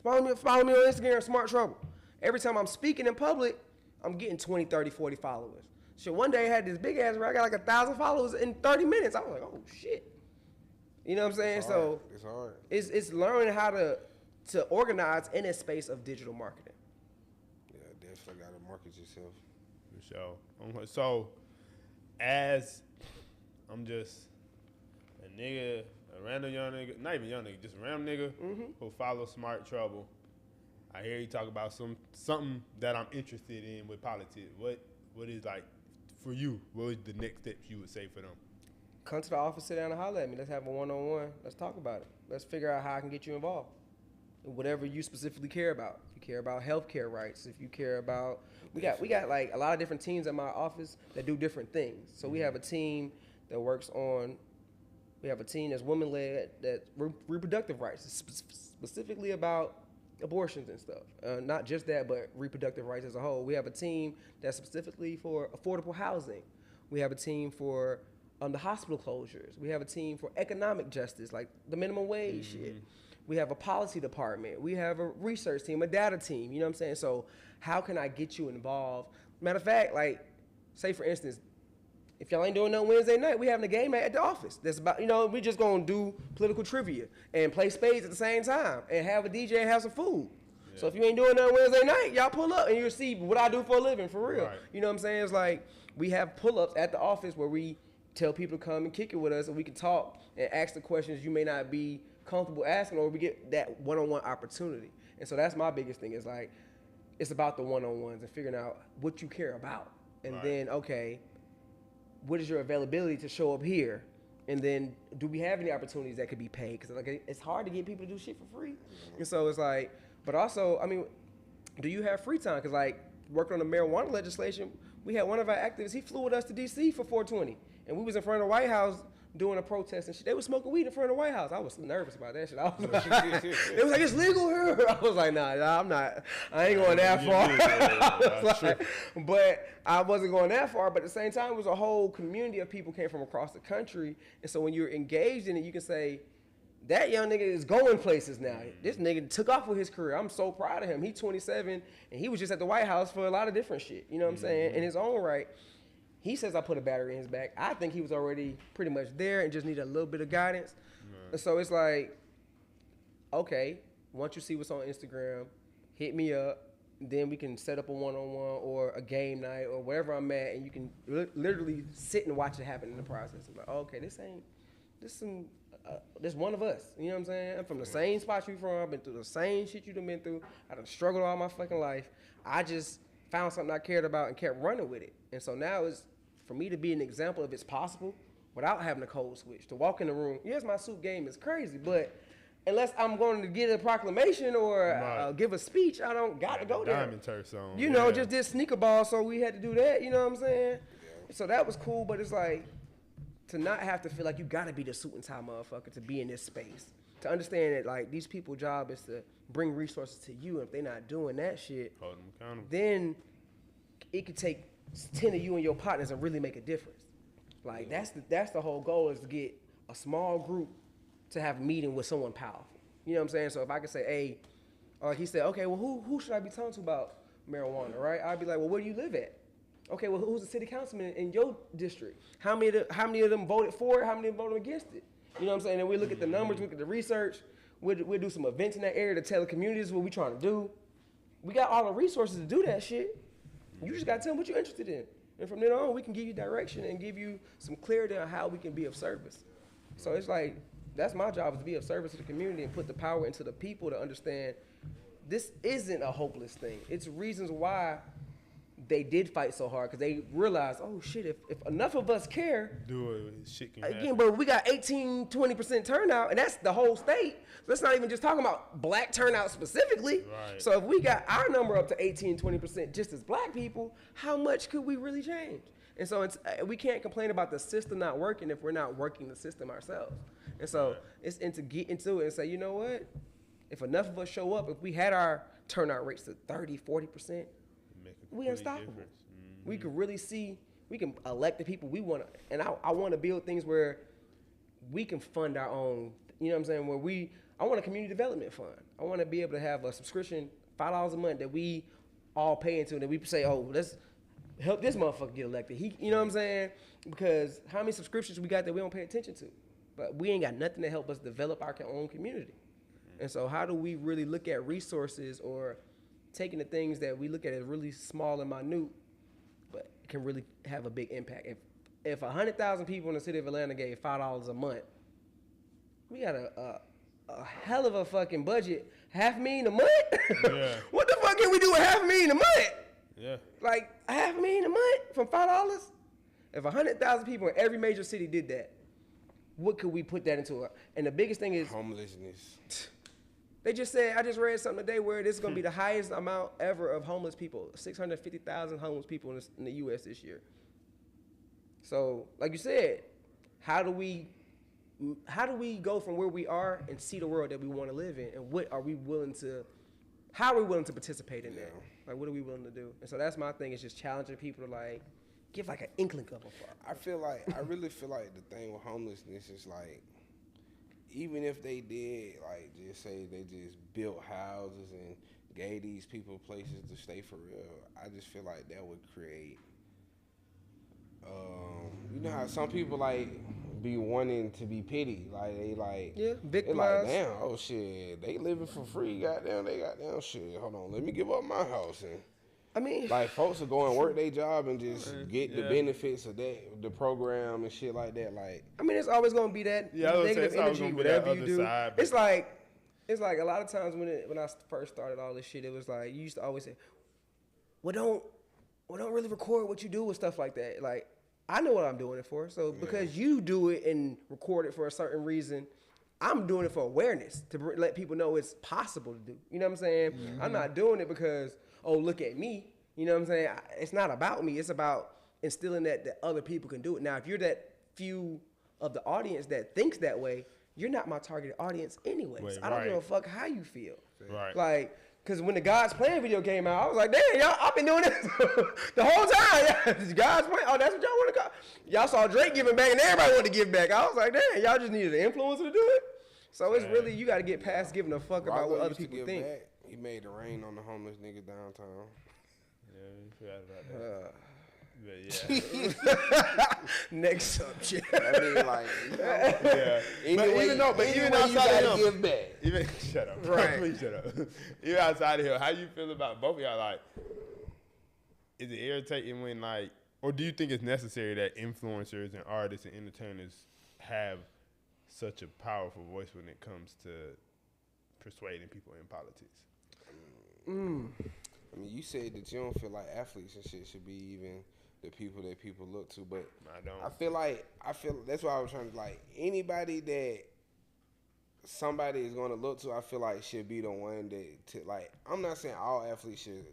Follow me on Instagram, Smart Trouble. Every time I'm speaking in public, I'm getting 20, 30, 40 followers. Shit, one day I had this big ass where I got like 1,000 followers in 30 minutes. I was like, oh shit. You know what I'm saying? It's hard. It's learning how to organize in a space of digital marketing. Yeah, definitely got to market yourself. For sure. So, as I'm just a nigga, a random young nigga, not even young nigga, just a random nigga who follows Smart Trouble. I hear you talk about something that I'm interested in with politics. What is, like, for you, what is the next steps you would say for them? Come to the office, sit down and holler at me. Let's have a one-on-one. Let's talk about it. Let's figure out how I can get you involved in whatever you specifically care about. If you care about healthcare rights, if you care about, we got like a lot of different teams at my office that do different things. So we have a team that works on. We have a team that's women-led, that reproductive rights, specifically about abortions and stuff. Not just that, but reproductive rights as a whole. We have a team that's specifically for affordable housing. We have a team for the hospital closures. We have a team for economic justice, like the minimum wage shit. We have a policy department. We have a research team, a data team. You know what I'm saying? So how can I get you involved? Matter of fact, like, say for instance, if y'all ain't doing no Wednesday night, we having a game night at the office. That's about, we just gonna do political trivia and play spades at the same time and have a DJ and have some food. Yeah. So if you ain't doing nothing Wednesday night, y'all pull up and you'll see what I do for a living, for real. Right. You know what I'm saying? It's like we have pull-ups at the office where we tell people to come and kick it with us and we can talk and ask the questions you may not be comfortable asking, or we get that one-on-one opportunity. And so that's my biggest thing, is like, it's about the one-on-ones and figuring out what you care about. And then, okay, what is your availability to show up here? And then, do we have any opportunities that could be paid? Because like, it's hard to get people to do shit for free. And so it's like, but also, I mean, do you have free time? Because like, working on the marijuana legislation, we had one of our activists, he flew with us to D.C. for 420. And we was in front of the White House doing a protest and shit. They was smoking weed in front of the White House. I was nervous about that shit. I was like, it was like, it's legal here. I was like, nah, I'm not. I ain't going that far. But I wasn't going that far. But at the same time, it was a whole community of people came from across the country. And so when you're engaged in it, you can say, that young nigga is going places now. This nigga took off with his career. I'm so proud of him. He's 27, and he was just at the White House for a lot of different shit. You know what I'm saying? In his own right. He says I put a battery in his back. I think he was already pretty much there and just needed a little bit of guidance. And so it's like, okay, once you see what's on Instagram, hit me up. Then we can set up a one-on-one or a game night or wherever I'm at, and you can literally sit and watch it happen in the process. I'm like, okay, this one of us. You know what I'm saying? I'm from the same spot you from. I've been through the same shit you done been through. I done struggled all my fucking life. I just found something I cared about and kept running with it. And so now it's for me to be an example of it's possible without having a code switch. To walk in the room, yes, my suit game is crazy, but unless I'm going to get a proclamation or give a speech, I don't got to go there. Diamond turf on. You know, just did sneaker ball, so we had to do that. You know what I'm saying? So that was cool, but it's like to not have to feel like you got to be the suit and tie motherfucker to be in this space. To understand that like these people's job is to bring resources to you, and if they're not doing that shit, hold them accountable. Then it could take 10 of you and your partners and really make a difference. Like that's the whole goal, is to get a small group to have a meeting with someone powerful. You know what I'm saying? So if I could say, hey, or he said, okay, well who should I be talking to about marijuana, right? I'd be like, well, where do you live at? Okay, well who's the city councilman in your district? How many of them voted for it? How many of them voted against it? You know what I'm saying? And we look at the numbers, look at the research. We'll do some events in that area to tell the communities what we're trying to do. We got all the resources to do that shit. You just got to tell them what you're interested in. And from then on, we can give you direction and give you some clarity on how we can be of service. So it's like, that's my job, is to be of service to the community and put the power into the people to understand this isn't a hopeless thing. It's reasons why they did fight so hard, because they realized, oh shit, if enough of us care, do it, shit can again, bro, we got 18-20% turnout, and that's the whole state. So let's not even just talking about black turnout specifically. Right. So if we got our number up to 18-20% just as black people, how much could we really change? And so we can't complain about the system not working if we're not working the system ourselves. And so it's to get into it and say, you know what? If enough of us show up, if we had our turnout rates to 30-40%, we unstoppable. Mm-hmm. We can really see, we can elect the people we want to, and I want to build things where we can fund our own, you know what I'm saying, where I want a community development fund. I want to be able to have a subscription, $5 a month, that we all pay into, and then we say, oh, let's help this motherfucker get elected. You know what I'm saying? Because how many subscriptions we got that we don't pay attention to? But we ain't got nothing to help us develop our own community. And so how do we really look at resources, or taking the things that we look at as really small and minute, but can really have a big impact? If 100,000 people in the city of Atlanta gave $5 a month, we got a hell of a fucking budget. $500,000 a month? Yeah. What the fuck can we do with $500,000 a month? Yeah. Like $500,000 a month from $5? If 100,000 people in every major city did that, what could we put that into? And the biggest thing is homelessness. They just said, I just read something today where this is going to be the highest amount ever of homeless people, 650,000 homeless people in the U.S. this year. So, like you said, how do we go from where we are and see the world that we want to live in, and how are we willing to participate in that? Like, what are we willing to do? And so that's my thing, is just challenging people to like give like an inkling of a fuck. I really feel like the thing with homelessness is like, even if they did like just say they just built houses and gave these people places to stay for real, I just feel like that would create, you know how some people like be wanting to be pitied, like they like victimized. Like, damn, oh shit, they living for free, goddamn, they goddamn shit. Hold on, let me give up my house. And I mean, like folks are going work their job and just get the benefits of that, the program and shit like that. Like, I mean, it's always gonna be that negative energy, whatever you do. Side, it's like a lot of times when I first started all this shit, it was like you used to always say, "Well, don't really record what you do with stuff like that." Like, I know what I'm doing it for. So because you do it and record it for a certain reason, I'm doing it for awareness, to let people know it's possible to do. You know what I'm saying? Mm-hmm. I'm not doing it because, oh, look at me. You know what I'm saying? It's not about me. It's about instilling that other people can do it. Now, if you're that few of the audience that thinks that way, you're not my targeted audience anyway. So I don't give a fuck how you feel. Right. Like, because when the God's Plan video came out, I was like, damn, y'all, I've been doing this the whole time. Yeah, God's Plan, oh, that's what y'all want to call. Y'all saw Drake giving back and everybody wanted to give back. I was like, damn, y'all just needed an influencer to do it. So it's really, you got to get past giving a fuck about what other people think. Back. He made it rain on the homeless niggas downtown. Yeah, you forgot about that. Next subject. I mean, like, even outside of him, give back. Shut up. Right. Please shut up. Even outside of here, how you feel about both of y'all? Like, is it irritating when like, or do you think it's necessary that influencers and artists and entertainers have such a powerful voice when it comes to persuading people in politics? I mean, you said that you don't feel like athletes and shit should be even the people that people look to, but I don't. I feel that's why I was trying to, like, anybody that somebody is going to look to, I feel like should be the one that like, I'm not saying all athletes should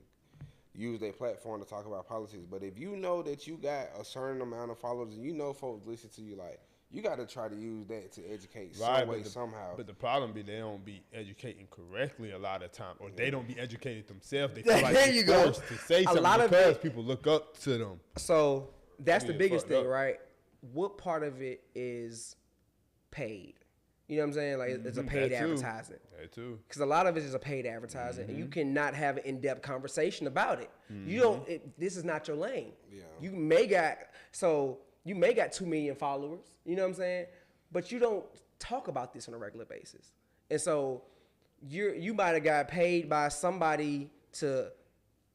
use their platform to talk about politics, but if you know that you got a certain amount of followers and you know folks listen to you, like, you got to try to use that to educate some way, somehow. But the problem be they don't be educating correctly a lot of time, or they don't be educated themselves. They feel like they're forced to say something because people look up to them. So that's the biggest thing, right? What part of it is paid? You know what I'm saying? Like, it's a paid advertising. That too. Because a lot of it is a paid advertising, and you cannot have an in-depth conversation about it. You don't. This is not your lane. Yeah. You may got 2 million followers. You know what I'm saying? But you don't talk about this on a regular basis, and so you might have got paid by somebody to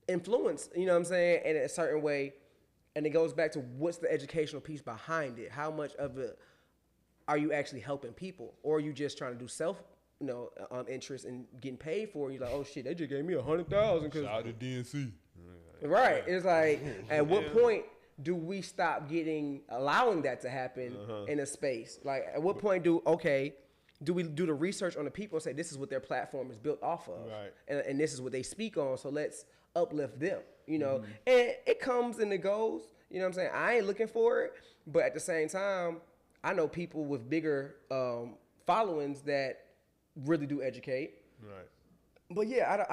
influence. You know what I'm saying? In a certain way, and it goes back to what's the educational piece behind it? How much of it are you actually helping people, or are you just trying to do self, interest and getting paid for it? You're like, oh shit, they just gave me $100,000 because shout out to DNC. Right. It's like, at what point do we stop allowing that to happen in a space? Like, at what point do we do the research on the people and say this is what their platform is built off of, and this is what they speak on, so let's uplift them, and it comes and it goes. You know what I'm saying? I ain't looking for it, but at the same time, I know people with bigger followings that really do educate. Right. But yeah,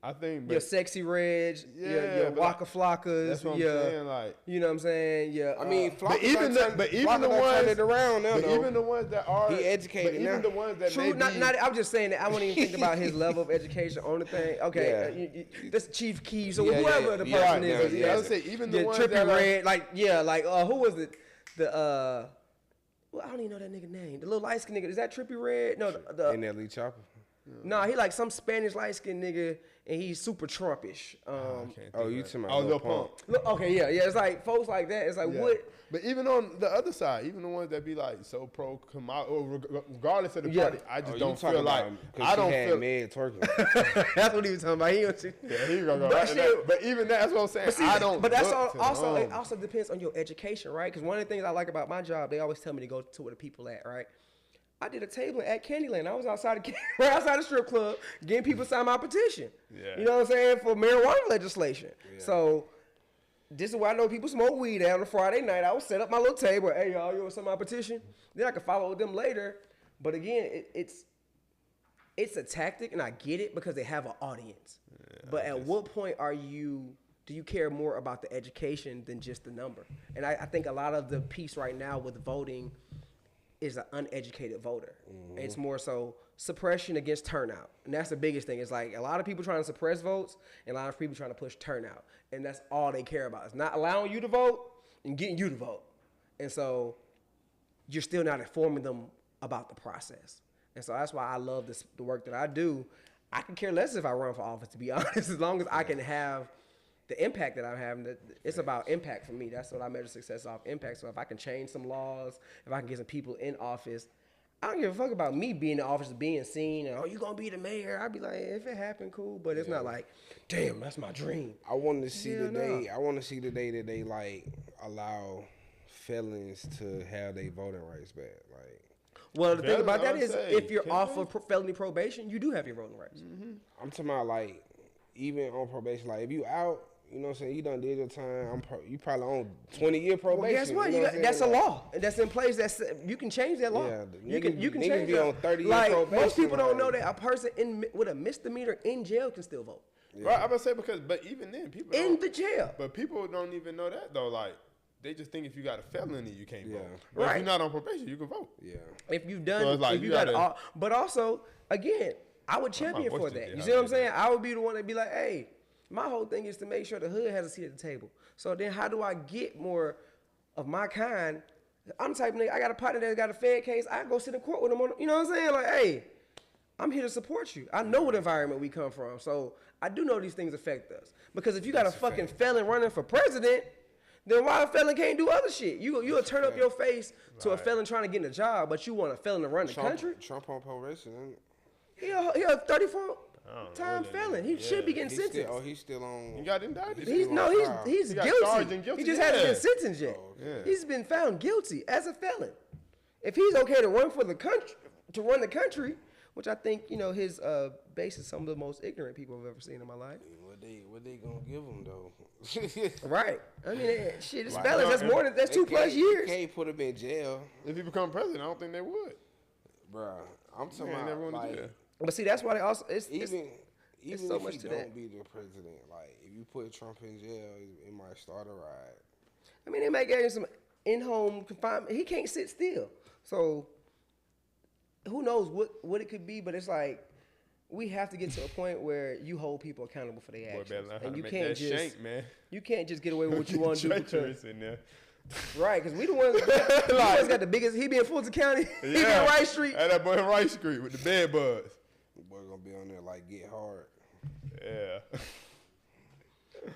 I think your Sexy Reg, your Waka Flockas, that's what I'm saying, like, you know what I'm saying? Yeah. I mean, but even the ones around now, even the ones that are he educated, but even the ones that true. I'm just saying that I wouldn't even think about his level of education on the thing. Okay, that's Chief Keys or whoever the person is. I would say even the ones Trippy that Red, who was it? Well, I don't even know that nigga name. The little light skinned nigga. Is that Trippy Red? No, the NLE Chopper. No, he like some Spanish light skinned nigga, and he's super Trumpish. You talking about Lil Pump? Okay, yeah. It's like folks like that. It's like what? But even on the other side, even the ones that be like so pro come out, or regardless of the party, I just don't feel like I don't feel mad twerking. That's what he was talking about. He gonna go. But even that's what I'm saying. I don't. But that's also it also depends on your education, right? Because one of the things I like about my job, they always tell me to go to where the people at, right? I did a tabling at Candyland. I was outside the strip club getting people to sign my petition. Yeah. You know what I'm saying? For marijuana legislation. Yeah. So this is where I know people smoke weed at on a Friday night. I would set up my little table. Hey, y'all, you want some of my petition? Then I can follow them later. But again, it's a tactic, and I get it because they have an audience. Yeah, but at what point do you care more about the education than just the number? And I think a lot of the piece right now with voting is an uneducated voter. Mm-hmm. It's more so suppression against turnout. And that's the biggest thing. It's like a lot of people trying to suppress votes and a lot of people trying to push turnout. And that's all they care about. It's not allowing you to vote and getting you to vote. And so you're still not informing them about the process. And so that's why I love the work that I do. I can care less if I run for office, to be honest, as long as I can have the impact that I'm having. It's about impact for me. That's what I measure success off, impact. So if I can change some laws, if I can get some people in office, I don't give a fuck about me being in the office, being seen, and, oh, you gonna be the mayor. I'd be like, if it happened, cool, but it's not like, damn, that's my dream. I want to see the day that they like allow felons to have their voting rights back. Like, well, the thing about that is, if you're off of felony probation, you do have your voting rights. Mm-hmm. I'm talking about like, even on probation, like if you out, you know what I'm saying, you done did your time, you probably on 20-year probation. Well, guess what? You know that's a law, and that's in place. You can change that law. Yeah, you can change be on 30-year probation. Most people don't know that a person with a misdemeanor in jail can still vote. Yeah. Right, I'm gonna say but even then, people in the jail. But people don't even know that though. Like, they just think if you got a felony, you can't vote. But right. If you're not on probation, you can vote. Yeah. If you've done, so like if you got, but also again, I would champion for that. You see what I'm saying? I would be the one to be like, hey. My whole thing is to make sure the hood has a seat at the table. So then how do I get more of my kind? I'm the type of nigga, I got a partner that's got a Fed case. I go sit in court with him on, you know what I'm saying? Like, hey, I'm here to support you. I know what environment we come from. So I do know these things affect us. Because if you got a fucking felon running for president, then why a felon can't do other shit? You'll turn up your face to a felon trying to get in a job, but you want a felon to run the country? Trump on probation, He a 34 time felon. He should be getting sentenced. He's still on. He got indicted. He's guilty. He just hasn't been sentenced yet. He's been found guilty as a felon. If he's okay to run for the country, run the country, which I think his base is some of the most ignorant people I've ever seen in my life. What they gonna give him though? Right. I mean, shit, it's felons. That's more than 2+ years. You can't put him in jail. If he become president, I don't think they would. Bruh, I'm talking about like. But see, that's why they also even so if much he to don't that. be the president, like if you put Trump in jail, it might start a riot. I mean, they might get him some in-home confinement. He can't sit still, so who knows what it could be? But it's like we have to get to a point where you hold people accountable for their actions, and you can't just get away with what you want to do. Because, in there. Right, because we the ones got the biggest. He be in Fulton County. He be in Rice Street. And that boy in Rice Street with the bed bugs. Boy gonna be on there like Get Hard. Yeah.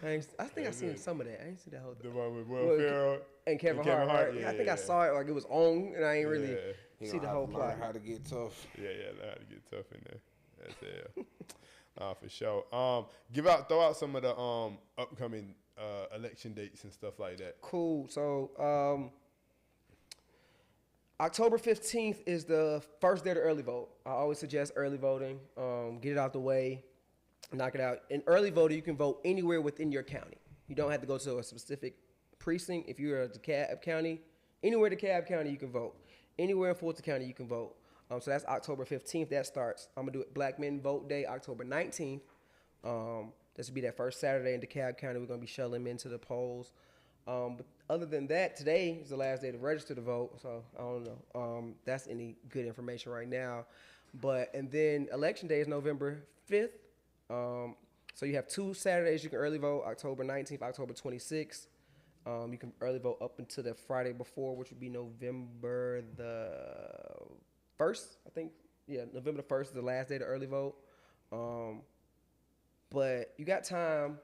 I think I seen some of that. I ain't seen that whole thing. The one with Will Ferrell and Kevin Hart. Yeah, I think I saw it like it was on, and I ain't really see the whole plot. Learn how to get tough. Yeah, learn how to get tough in there. That's for sure. Throw out some of the upcoming election dates and stuff like that. Cool. So October 15th is the first day to early vote. I always suggest early voting. Get it out the way, knock it out. In early voting, you can vote anywhere within your county. You don't have to go to a specific precinct. If you're at DeKalb County, anywhere in DeKalb County, you can vote. Anywhere in Fulton County, you can vote. So that's October 15th. That starts. I'm going to do it Black Men Vote Day, October 19th. This will be that first Saturday in DeKalb County. We're going to be shuttling men to the polls. But other than that, today is the last day to register to vote. So I don't know. That's any good information right now. And then election day is November 5th. So you have 2 Saturdays you can early vote, October 19th, October 26th. You can early vote up until the Friday before, which would be November the 1st, I think. Yeah, November the 1st is the last day to early vote. But you got time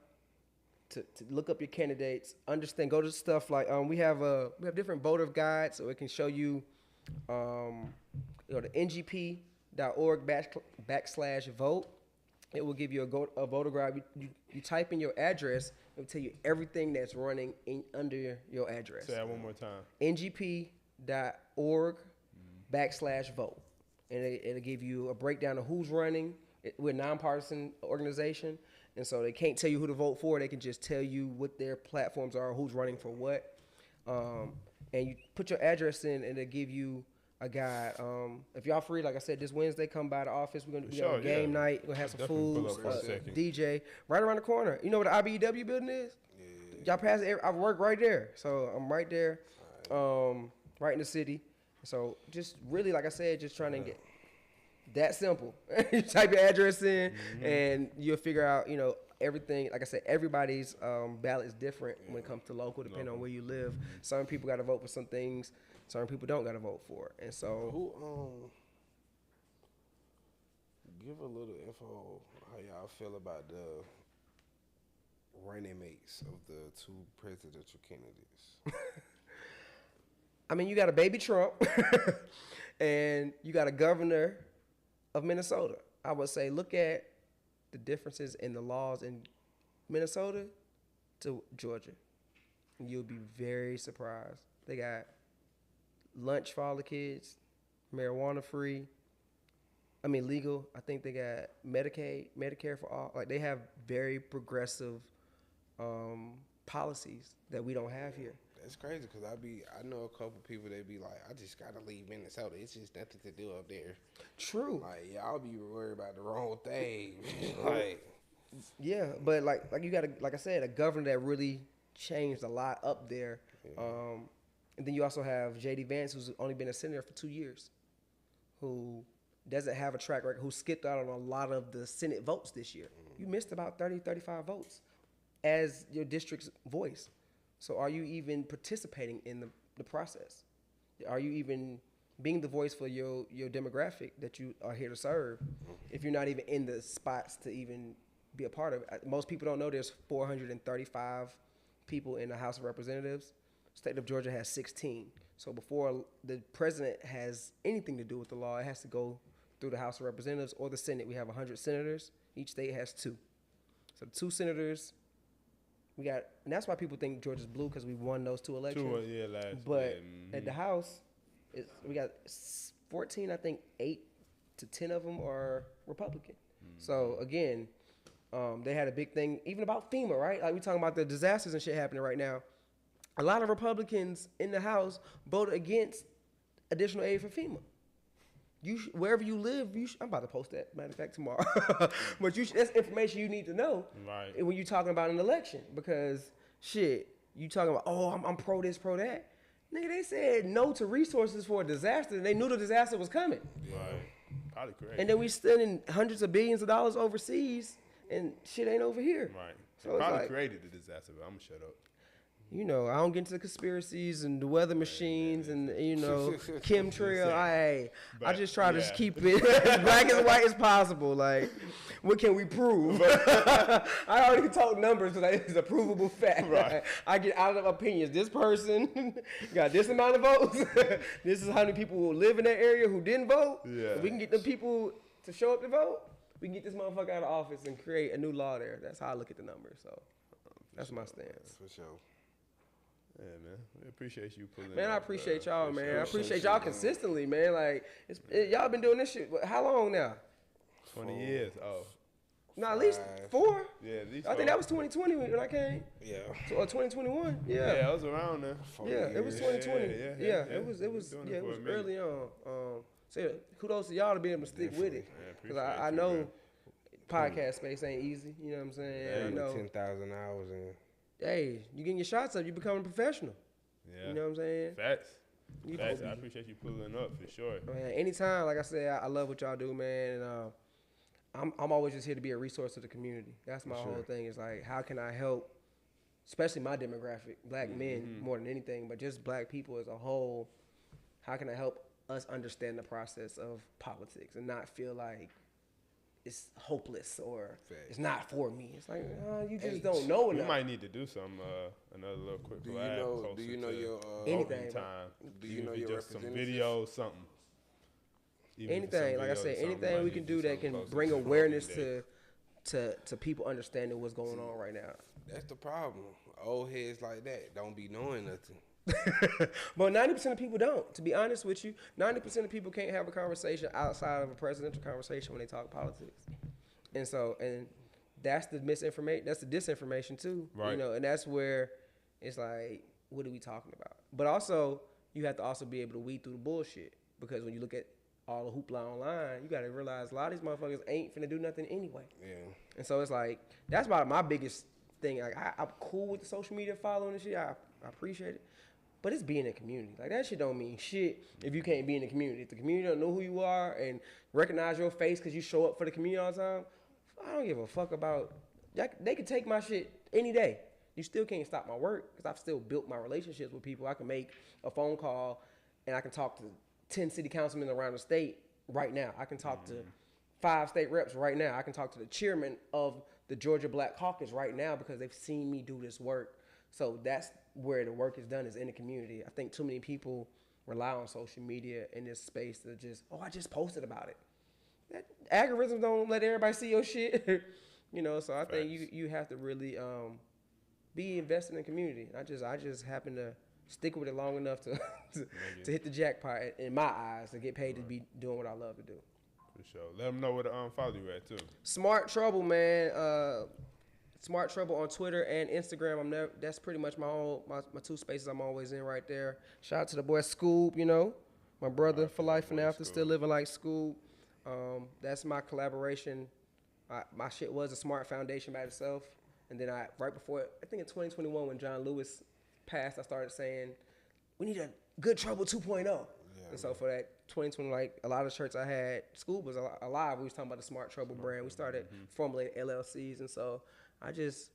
to look up your candidates, understand, go to stuff like we have different voter guides, so it can show you the ngp.org /vote. It will give you a voter guide. You type in your address, it will tell you everything that's running under your address. Say that one more time. ngp.org /vote. And it'll give you a breakdown of who's running. We're a nonpartisan organization, And so they can't tell you who to vote for. They can just tell you what their platforms are, who's running for what. And you put your address in, and they give you a guide. If y'all free, like I said, this Wednesday, come by the office. We're gonna have a game night. We're gonna have some food, DJ right around the corner. You know what the IBEW building is? Yeah. Y'all pass it. I work right there, so I'm right there, right in the city. So just really, like I said, just trying to get that simple. You type your address in, and you'll figure out, everything. Like I said, everybody's ballot is different when it comes to local, depending on where you live. Some people got to vote for some things. Certain people don't got to vote for it. And so, give a little info how y'all feel about the running mates of the two presidential candidates. I mean, you got a baby Trump, and you got a governor of Minnesota. I would say look at the differences in the laws in Minnesota to Georgia. And you'll be very surprised. They got lunch for all the kids, marijuana free. Legal. I think they got Medicare for all. Like, they have very progressive policies that we don't have here. That's crazy because I know a couple people that be like, I just gotta leave Minnesota. It's just nothing to do up there. True. Like, y'all be worried about the wrong thing. Yeah, but like you got like I said, a governor that really changed a lot up there. Yeah. And then you also have J.D. Vance, who's only been a senator for 2 years, who doesn't have a track record, who skipped out on a lot of the Senate votes this year. You missed about 30, 35 votes as your district's voice. So are you even participating in the process? Are you even being the voice for your demographic that you are here to serve if you're not even in the spots to even be a part of it? Most people don't know there's 435 people in the House of Representatives. State of Georgia has 16. So before the president has anything to do with the law, it has to go through the House of Representatives or the Senate. We have 100 senators. Each state has 2. So 2 senators. And that's why people think Georgia's blue, because we won those 2 elections. But at the House, we got 14, I think 8 to 10 of them are Republican. So again, they had a big thing, even about FEMA, right? Like, we talking about the disasters and shit happening right now. A lot of Republicans in the House voted against additional aid for FEMA. Wherever you live, I'm about to post that, matter of fact, tomorrow. But that's information you need to know when you're talking about an election. Because, you talking about, I'm pro this, pro that. Nigga, they said no to resources for a disaster, and they knew the disaster was coming. Right. Probably correct. And then we spending hundreds of billions of dollars overseas, and shit ain't over here. Right. So probably created the disaster, but I'm going to shut up. I don't get into the conspiracies and the weather machines and, chemtrail. I just try to keep it as black and white as possible. Like, what can we prove? I already talk numbers, so that is a provable fact. Right. I get out of opinions. This person got this amount of votes. This is how many people will live in that area who didn't vote. Yeah. If we can get the people to show up to vote, we can get this motherfucker out of office and create a new law there. That's how I look at the numbers. So that's my stance. For sure. Yeah, man. We appreciate you pulling Man, I appreciate y'all, man. I appreciate y'all consistently, man. Like, y'all been doing this shit, how long now? 20 years. Oh. No, at least 4. Yeah, at least 4. I think that was 2020 when I came. Yeah. Or 2021. Yeah. Yeah, I was around there. Yeah, it was 2020. Yeah, it was early on. So kudos to y'all to be able to stick with it. Because I know podcast space ain't easy. You know what I'm saying? Yeah, 10,000 hours in. Hey, you getting your shots up, you becoming a professional. Yeah. You know what I'm saying? Facts. I appreciate you pulling up for sure. Man, anytime, like I said, I love what y'all do, man. And I'm always just here to be a resource to the community. That's my whole thing. Is like, how can I help, especially my demographic, black men more than anything, but just black people as a whole. How can I help us understand the process of politics and not feel like it's hopeless or it's not for me. It's like, you just don't know enough. We might need to do some another little quick collab. Do you know your anything? Do you know your just some videos, something? Anything, like I said, anything we can do that can bring awareness to people understanding what's going on right now. That's the problem. Old heads like that don't be knowing nothing. But 90% of people don't. To be honest with you, 90% of people can't have a conversation outside of a presidential conversation when they talk politics. And that's the misinformation. That's the disinformation too. Right. You know, and that's where it's like, what are we talking about? But also, you have to also be able to weed through the bullshit, because when you look at all the hoopla online, you got to realize a lot of these motherfuckers ain't finna do nothing anyway. Yeah. And so it's like, that's about my biggest thing. Like, I'm cool with the social media following and shit. I appreciate it. But it's being in the community. Like, that shit don't mean shit if you can't be in the community. If the community don't know who you are and recognize your face because you show up for the community all the time, I don't give a fuck about. They can take my shit any day. You still can't stop my work, because I've still built my relationships with people. I can make a phone call and I can talk to 10 city councilmen around the state right now. I can talk to 5 state reps right now. I can talk to the chairman of the Georgia Black Caucus right now, because they've seen me do this work. So that's where the work is done, is in the community. I think too many people rely on social media in this space to just, I just posted about it. That algorithms don't let everybody see your shit. You know, so I think you have to really be invested in the community. I just happen to stick with it long enough to to hit the jackpot in my eyes, to get paid to be doing what I love to do. For sure. Let them know where to follow you at too. Smart Trouble, man. Smart Trouble on Twitter and Instagram. That's pretty much my 2 spaces I'm always in right there. Shout out to the boy Scoop, you know, my brother for life and after, still living like Scoop. That's my collaboration. My shit was a Smart Foundation by itself, and then right before, I think in 2021 when John Lewis passed, I started saying we need a Good Trouble 2.0. Yeah, and so for that 2020, like a lot of shirts I had, Scoop was alive. We was talking about the Smart Trouble brand. We started formulating LLCs, and so I just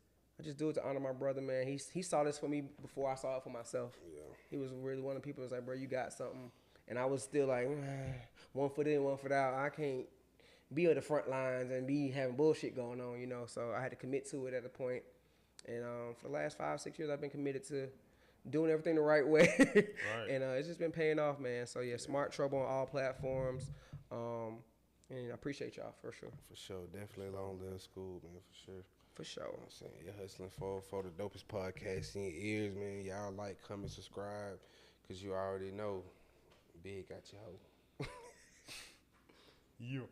do it to honor my brother, man. He saw this for me before I saw it for myself. Yeah. He was really one of the people that was like, bro, you got something. And I was still like, one foot in, one foot out. I can't be on the front lines and be having bullshit going on, you know. So I had to commit to it at a point. And for the last 5-6 years, I've been committed to doing everything the right way. Right. And it's just been paying off, man. So yeah, Smart Trouble on all platforms. And I appreciate y'all for sure. For sure. Definitely long live school, man, for sure. For sure. You know what I'm saying? You're hustling for the dopest podcast in your ears, man. Y'all like, comment, subscribe, because you already know Big got your hoe.